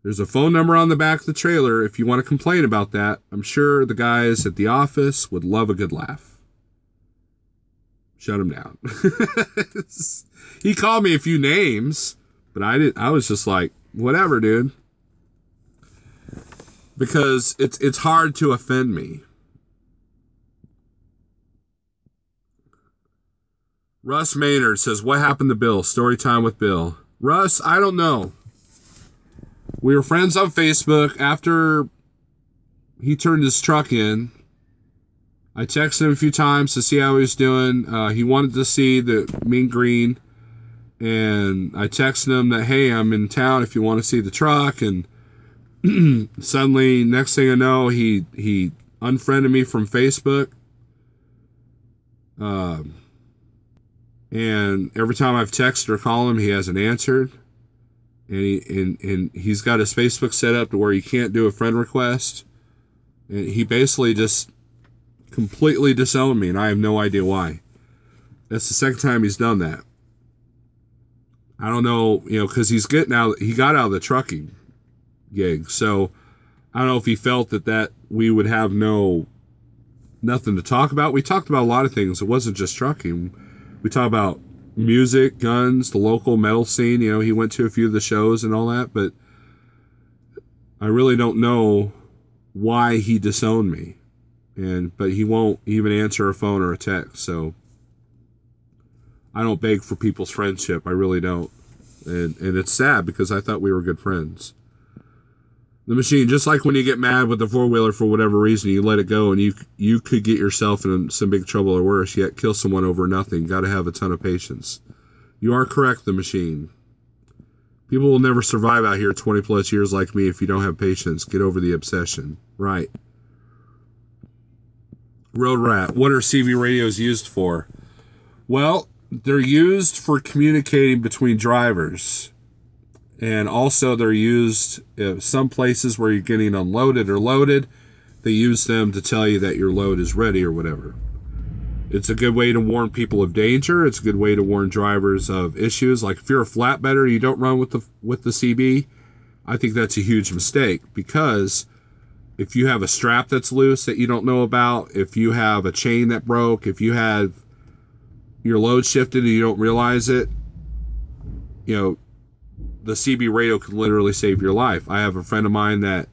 Speaker 1: There's a phone number on the back of the trailer if you want to complain about that. I'm sure the guys at the office would love a good laugh. Shut him down. He called me a few names, but I was just like, whatever, dude. Because it's hard to offend me. Russ Maynard says, what happened to Bill? Story time with Bill. Russ, I don't know. We were friends on Facebook. After he turned his truck in, I texted him a few times to see how he was doing. He wanted to see the Mean Green. And I texted him that, hey, I'm in town if you want to see the truck. And suddenly, next thing I know, he unfriended me from Facebook. And every time I've texted or called him, he hasn't answered. And he's got his Facebook set up to where you can't do a friend request. And he basically just completely disowned me, and I have no idea why. That's the second time he's done that. I don't know, because he got out of the trucking gig. So I don't know if he felt that we would have nothing to talk about. We talked about a lot of things. It wasn't just trucking. We talked about music, guns, the local metal scene. He went to a few of the shows and all that, but I really don't know why he disowned me. But he won't even answer a phone or a text. So I don't beg for people's friendship. I really don't. And it's sad because I thought we were good friends. The machine, just like when you get mad with the four-wheeler for whatever reason, you let it go and you could get yourself in some big trouble or worse, yet kill someone over nothing. Got to have a ton of patience. You are correct, the machine. People will never survive out here 20 plus years like me if you don't have patience. Get over the obsession. Right. Road Rat, what are CB radios used for? Well, they're used for communicating between drivers. And also they're used some places where you're getting unloaded or loaded. They use them to tell you that your load is ready or whatever. It's a good way to warn people of danger. It's a good way to warn drivers of issues. Like if you're a flatbedder, you don't run with the CB. I think that's a huge mistake, because if you have a strap that's loose that you don't know about, if you have a chain that broke, if you have your load shifted and you don't realize it, the CB radio can literally save your life. I have a friend of mine that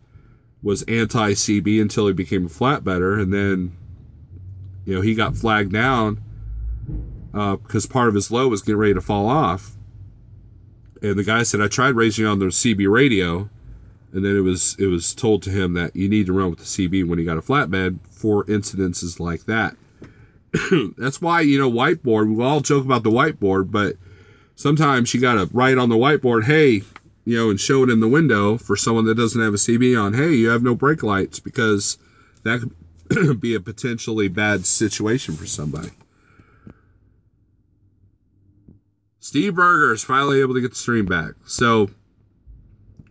Speaker 1: was anti-CB until he became a flatbedder, and then, he got flagged down because part of his load was getting ready to fall off. And the guy said, I tried raising on the CB radio, and then it was told to him that you need to run with the CB when you got a flatbed for incidences like that. That's why, whiteboard, we all joke about the whiteboard, but sometimes you got to write on the whiteboard, hey, and show it in the window for someone that doesn't have a CB on, hey, you have no brake lights, because that could be a potentially bad situation for somebody. Steve Berger is finally able to get the stream back. So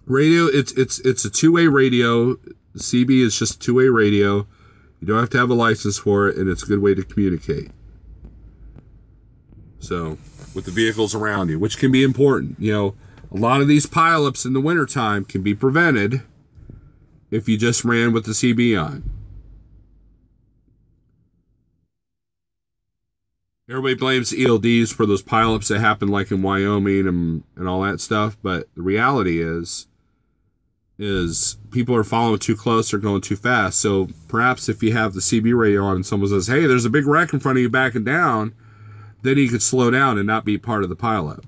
Speaker 1: radio, it's a two-way radio. CB is just a two-way radio. You don't have to have a license for it, and it's a good way to communicate. So, with the vehicles around you, which can be important. A lot of these pileups in the wintertime can be prevented if you just ran with the CB on. Everybody blames ELDs for those pileups that happen like in Wyoming and all that stuff, but the reality is people are following too close or going too fast. So perhaps if you have the CB radio on and someone says, hey, there's a big wreck in front of you backing down, then you could slow down and not be part of the pileup.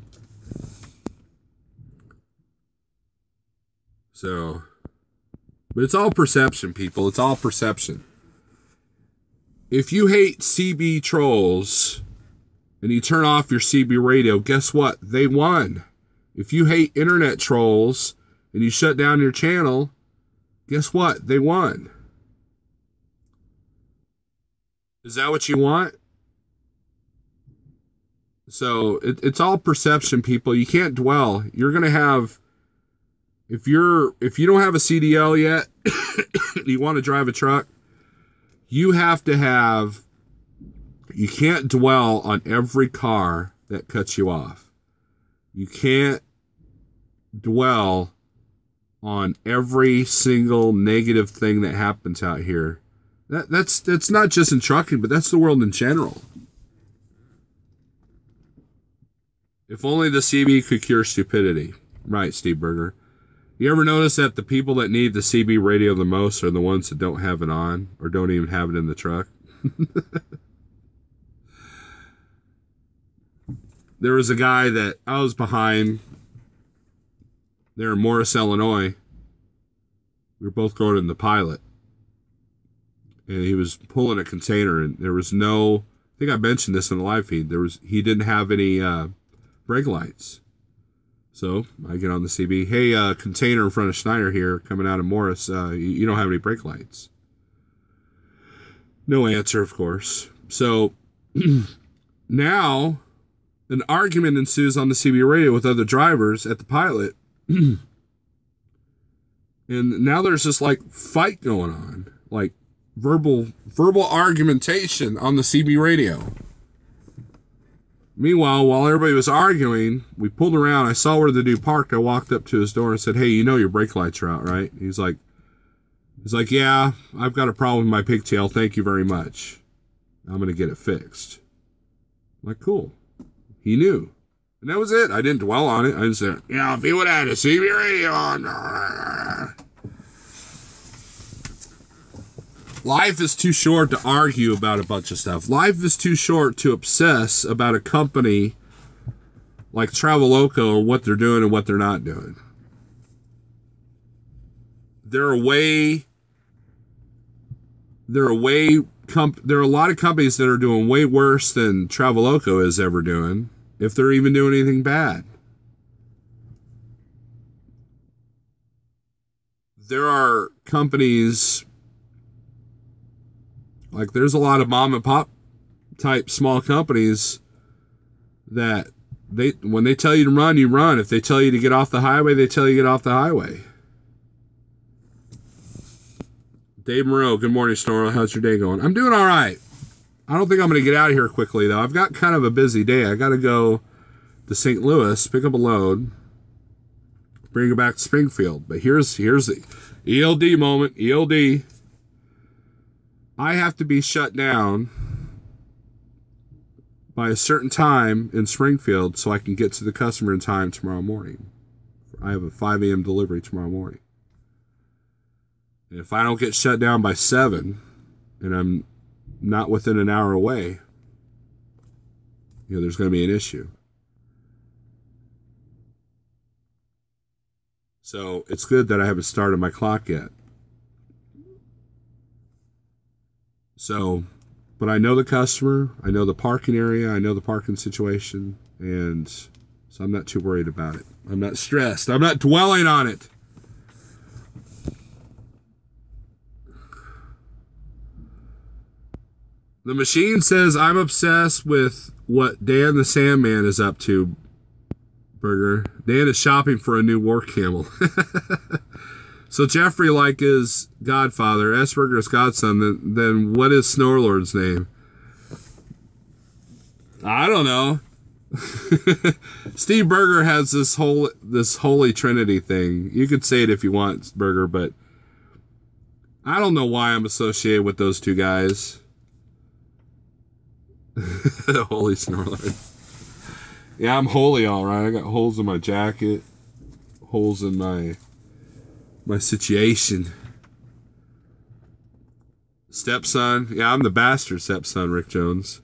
Speaker 1: So, but it's all perception, people. It's all perception. If you hate CB trolls and you turn off your CB radio, guess what? They won. If you hate internet trolls and you shut down your channel, guess what? They won. Is that what you want? So it's all perception, people. You can't dwell. You're going to have, if you don't have a CDL yet, you want to drive a truck, you have to have, you can't dwell on every car that cuts you off. You can't dwell on every single negative thing that happens out here. That's not just in trucking, but that's the world in general. If only the CB could cure stupidity. Right, Steve Berger. You ever notice that the people that need the CB radio the most are the ones that don't have it on or don't even have it in the truck? There was a guy that I was behind there in Morris, Illinois. We were both going in the Pilot. And he was pulling a container, and there was no, I think I mentioned this in the live feed, he didn't have any brake lights. So I get on the CB, hey, container in front of Schneider here, coming out of Morris, you don't have any brake lights. No answer, of course. So now an argument ensues on the CB radio with other drivers at the Pilot. And now there's this like fight going on. Like verbal argumentation on the CB radio. Meanwhile, while everybody was arguing, we pulled around. I saw where the dude parked. I walked up to his door and said, "Hey, you know your brake lights are out, right?" He's like, "Yeah, I've got a problem with my pigtail. Thank you very much. I'm going to get it fixed." I'm like, cool. He knew. And that was it. I didn't dwell on it. I just said, "Yeah, if he would have had a CB radio on." Life is too short to argue about a bunch of stuff. Life is too short to obsess about a company like Traveloka and what they're doing and what they're not doing. There are a lot of companies that are doing way worse than Traveloka is ever doing, if they're even doing anything bad. There are companies, like there's a lot of mom and pop type small companies that when they tell you to run, you run. If they tell you to get off the highway, they tell you to get off the highway. Dave Moreau, good morning, Snorro. How's your day going? I'm doing all right. I don't think I'm going to get out of here quickly, though. I've got kind of a busy day. I got to go to St. Louis, pick up a load, bring it back to Springfield. But here's the ELD moment. ELD. I have to be shut down by a certain time in Springfield so I can get to the customer in time tomorrow morning. I have a 5 a.m. delivery tomorrow morning. And if I don't get shut down by 7 and I'm not within an hour away, there's going to be an issue. So it's good that I haven't started my clock yet. So, but I know the customer, I know the parking area, I know the parking situation, and so I'm not too worried about it. I'm not stressed. I'm not dwelling on it. The machine says I'm obsessed with what Dan the Sandman is up to, Burger. Dan is shopping for a new war camel. So Jeffrey, like his godfather, Asperger's godson, then what is Snorlord's name? I don't know. Steve Berger has this holy trinity thing. You could say it if you want, Berger, but I don't know why I'm associated with those two guys. Holy Snorlord. Yeah, I'm holy, all right. I got holes in my jacket, holes in my situation. Stepson. Yeah, I'm the bastard stepson, Rick Jones.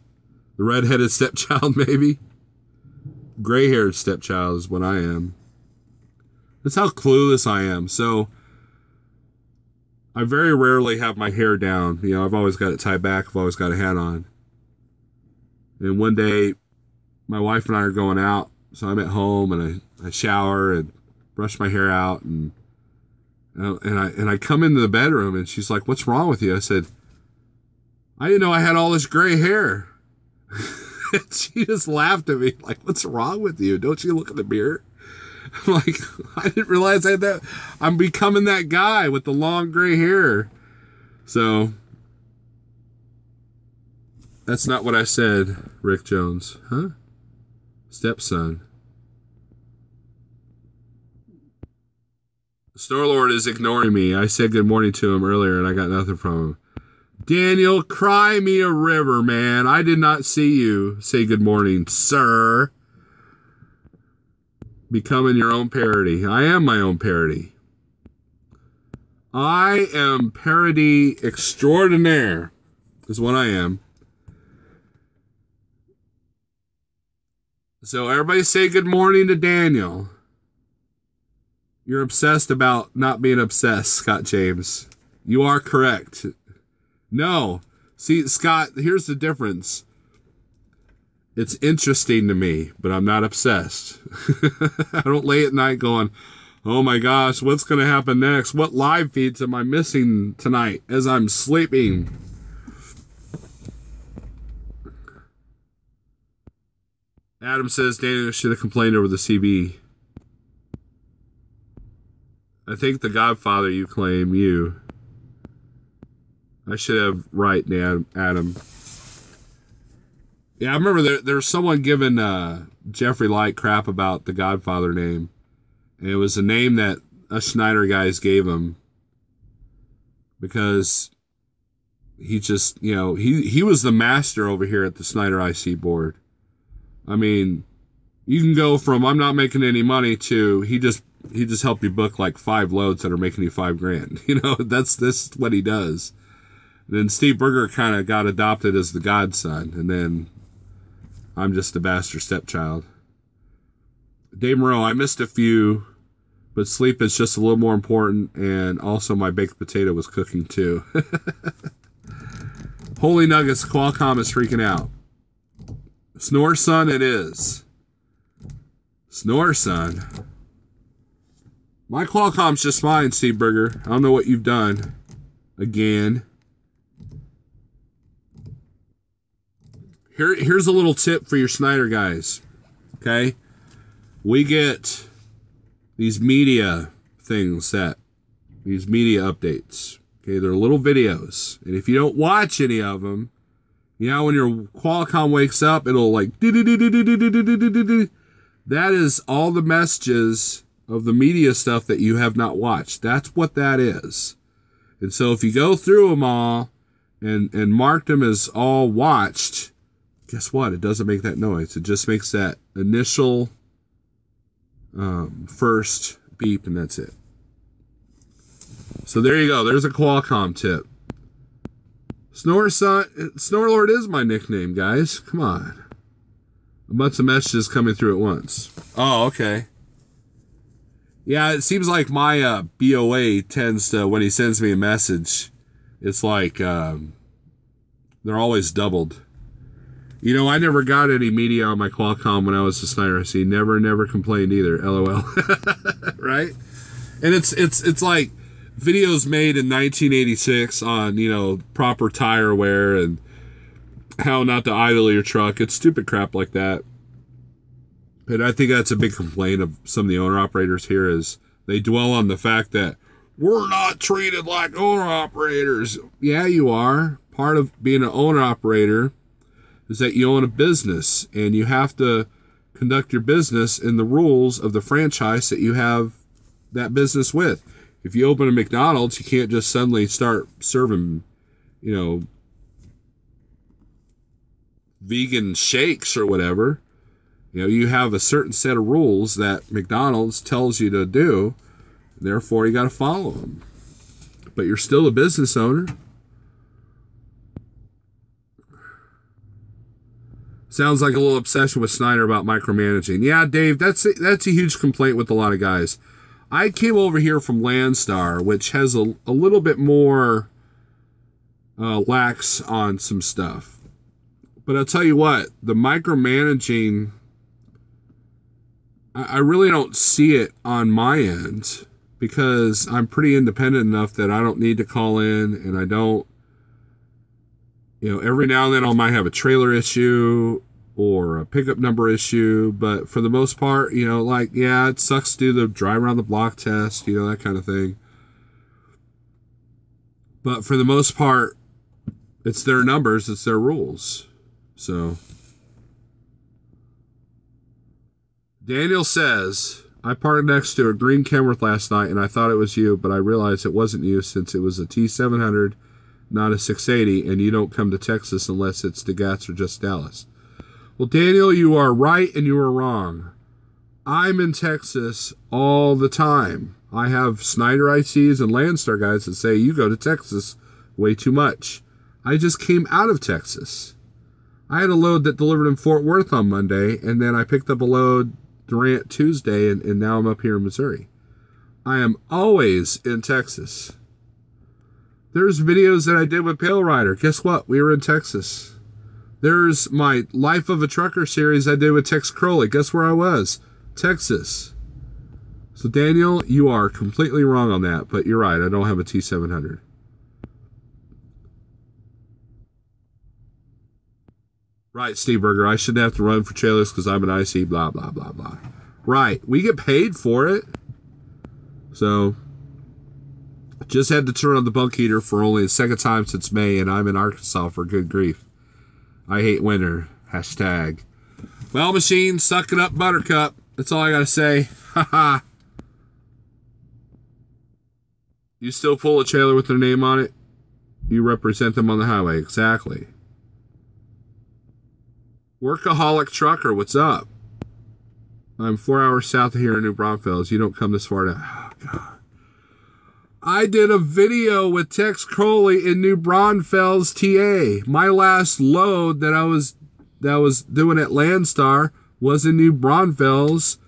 Speaker 1: The redheaded stepchild, maybe. Gray-haired stepchild is what I am. That's how clueless I am. So, I very rarely have my hair down. I've always got it tied back. I've always got a hat on. And one day, my wife and I are going out. So I'm at home and I shower and brush my hair out and I come into the bedroom and she's like, "What's wrong with you?" I said, "I didn't know I had all this gray hair." She just laughed at me like, "What's wrong with you? Don't you look in the mirror?" I'm like, "I didn't realize I had that. I'm becoming that guy with the long gray hair." So that's not what I said, Rick Jones. Huh? Stepson. Snorlord is ignoring me. I said good morning to him earlier and I got nothing from him. Daniel, cry me a river, man. I did not see you say good morning, sir. Becoming your own parody. I am my own parody. I am parody extraordinaire, is what I am. So everybody say good morning to Daniel. You're obsessed about not being obsessed, Scott James. You are correct. No. See, Scott, here's the difference. It's interesting to me, but I'm not obsessed. I don't lay at night going, "Oh my gosh, what's going to happen next? What live feeds am I missing tonight as I'm sleeping?" Adam says Daniel should have complained over the CB. I think the Godfather you claim, you. I should have right, Adam. Yeah, I remember there was someone giving Jeffrey Light crap about the Godfather name. And it was a name that us Schneider guys gave him because he just, he was the master over here at the Schneider IC board. I mean, you can go from I'm not making any money to he just helped you book like 5 loads that are making you $5,000. That's what he does. And then Steve Berger kind of got adopted as the godson, and then I'm just a bastard stepchild. Dave Moreau, I missed a few, but sleep is just a little more important, and also my baked potato was cooking too. Holy Nuggets, Qualcomm is freaking out. Snore Son it is. Snore Son. My Qualcomm's just fine, Steve Berger. I don't know what you've done. Again. Here's a little tip for your Schneider guys. Okay? We get these media things these media updates. Okay, they're little videos. And if you don't watch any of them, when your Qualcomm wakes up, it'll like that is all the messages of the media stuff that you have not watched. That's what that is. And so if you go through them all and mark them as all watched, guess what? It doesn't make that noise. It just makes that initial first beep, and that's it. So there you go. There's a Qualcomm tip. Snore Lord is my nickname, guys. Come on. A bunch of messages coming through at once. Oh, okay. Yeah, it seems like my BOA tends to, when he sends me a message, it's like they're always doubled. I never got any media on my Qualcomm when I was a Schneider IC. Never complained either. LOL. Right? And it's like videos made in 1986 on, proper tire wear and how not to idle your truck. It's stupid crap like that. And I think that's a big complaint of some of the owner-operators here is they dwell on the fact that we're not treated like owner-operators. Yeah, you are. Part of being an owner-operator is that you own a business, and you have to conduct your business in the rules of the franchise that you have that business with. If you open a McDonald's, you can't just suddenly start serving, vegan shakes or whatever. You have a certain set of rules that McDonald's tells you to do. Therefore, you got to follow them. But you're still a business owner. Sounds like a little obsession with Schneider about micromanaging. Yeah, Dave, that's a huge complaint with a lot of guys. I came over here from Landstar, which has a little bit more lax on some stuff. But I'll tell you what, the micromanaging, I really don't see it on my end because I'm pretty independent enough that I don't need to call in, and I don't, every now and then I might have a trailer issue or a pickup number issue, but for the most part, it sucks to do the drive around the block test, that kind of thing. But for the most part, it's their numbers, it's their rules. So Daniel says, I parked next to a green Kenworth last night and I thought it was you, but I realized it wasn't you since it was a T700, not a 680, and you don't come to Texas unless it's DeGatz or just Dallas. Well, Daniel, you are right and you are wrong. I'm in Texas all the time. I have Schneider ICs and Landstar guys that say you go to Texas way too much. I just came out of Texas. I had a load that delivered in Fort Worth on Monday, and then I picked up a load Durant Tuesday, and now I'm up here in Missouri. I am always in Texas. There's videos that I did with Pale Rider. Guess what? We were in Texas. There's my Life of a Trucker series I did with Tex Crowley. Guess where I was? Texas. So, Daniel, you are completely wrong on that, but you're right. I don't have a T700. Right, Steve Berger. I shouldn't have to run for trailers because I'm an IC, blah, blah, blah, blah. Right. We get paid for it. So, Just had to turn on the bunk heater for only the second time since May, and I'm in Arkansas for good grief. I hate winter. Hashtag. Well, machine, suck it up, Buttercup. That's all I gotta say. Haha. You still pull a trailer with their name on it? You represent them on the highway. Exactly. Workaholic trucker, what's up? I'm 4 hours south of here in New Braunfels. You don't come this far to... Oh, God. I did a video with Tex Crowley in New Braunfels, TA. My last load that I was doing at Landstar was in New Braunfels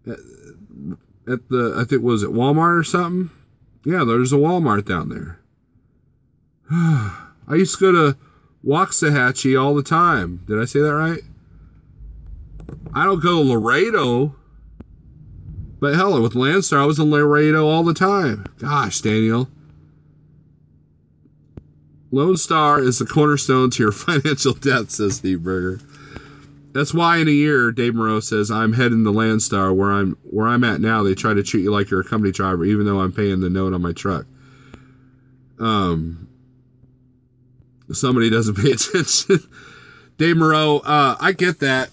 Speaker 1: at the, I think, was it Walmart or something? Yeah, there's a Walmart down there. I used to go to Waxahachie all the time. Did I say that right? I don't go to Laredo. But hell, with Landstar, I was in Laredo all the time. Gosh, Daniel. Lone Star is the cornerstone to your financial death, says Steve Berger. That's why in a year, Dave Moreau says, I'm heading to Landstar. Where I'm at now, they try to treat you like you're a company driver, even though I'm paying the note on my truck. Somebody doesn't pay attention. Dave Moreau, I get that.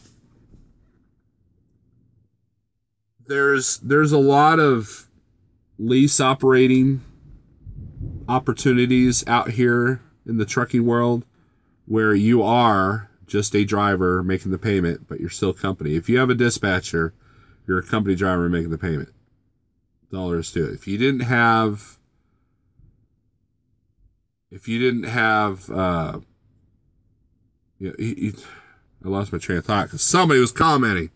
Speaker 1: There's a lot of lease operating opportunities out here in the trucking world where you are just a driver making the payment, but you're still company. If you have a dispatcher, you're a company driver making the payment. That's all there is to it. If you didn't have I lost my train of thought because somebody was commenting.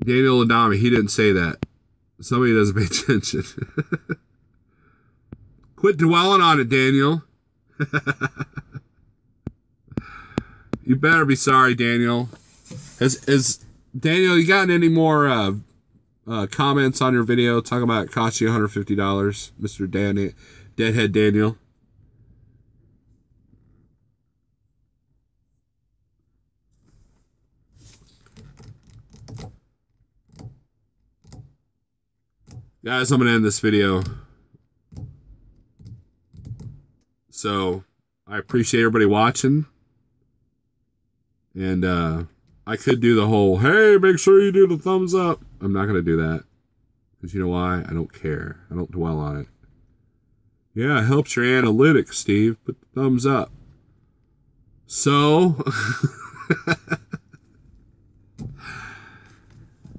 Speaker 1: Daniel Adami, he didn't say that. Somebody doesn't pay attention. Quit dwelling on it, Daniel. You better be sorry, Daniel. Has Daniel, you gotten any more comments on your video talking about it cost you $150, Mr. Deadhead Daniel? Guys, I'm going to end this video. So, I appreciate everybody watching. And I could do the whole, hey, make sure you do the thumbs up. I'm not going to do that. Because you know why? I don't care. I don't dwell on it. Yeah, it helps your analytics, Steve. Put the thumbs up. So,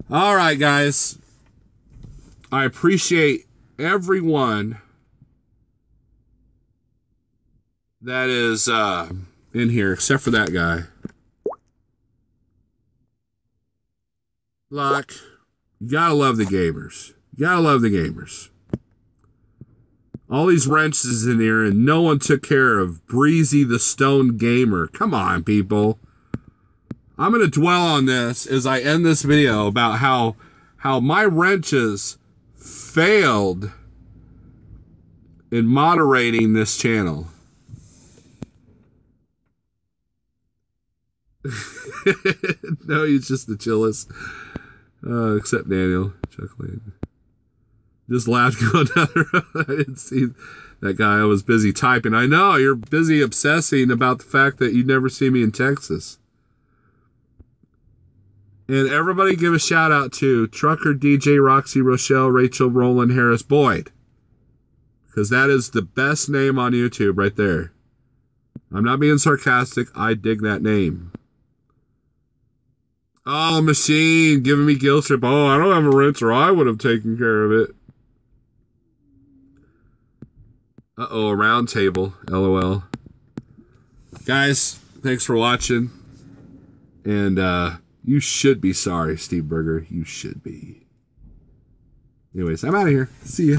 Speaker 1: all right, guys. I appreciate everyone that is in here, except for that guy. Look, you gotta love the gamers. You gotta love the gamers. All these wrenches in here, and no one took care of Breezy the Stone Gamer. Come on, people. I'm gonna dwell on this as I end this video about how my wrenches failed in moderating this channel. No, he's just the chillest. Except Daniel, chuckling. Just laughed going down the road. I didn't see that guy. I was busy typing. I know, you're busy obsessing about the fact that you never see me in Texas. And everybody give a shout out to Trucker DJ Roxy Rochelle Rachel Roland Harris Boyd. Because that is the best name on YouTube right there. I'm not being sarcastic. I dig that name. Oh, machine giving me guilt trip. Oh, I don't have a wrench or I would have taken care of it. Uh-oh, a round table. LOL. Guys, thanks for watching. And, you should be sorry, Steve Berger. You should be. Anyways, I'm out of here. See ya.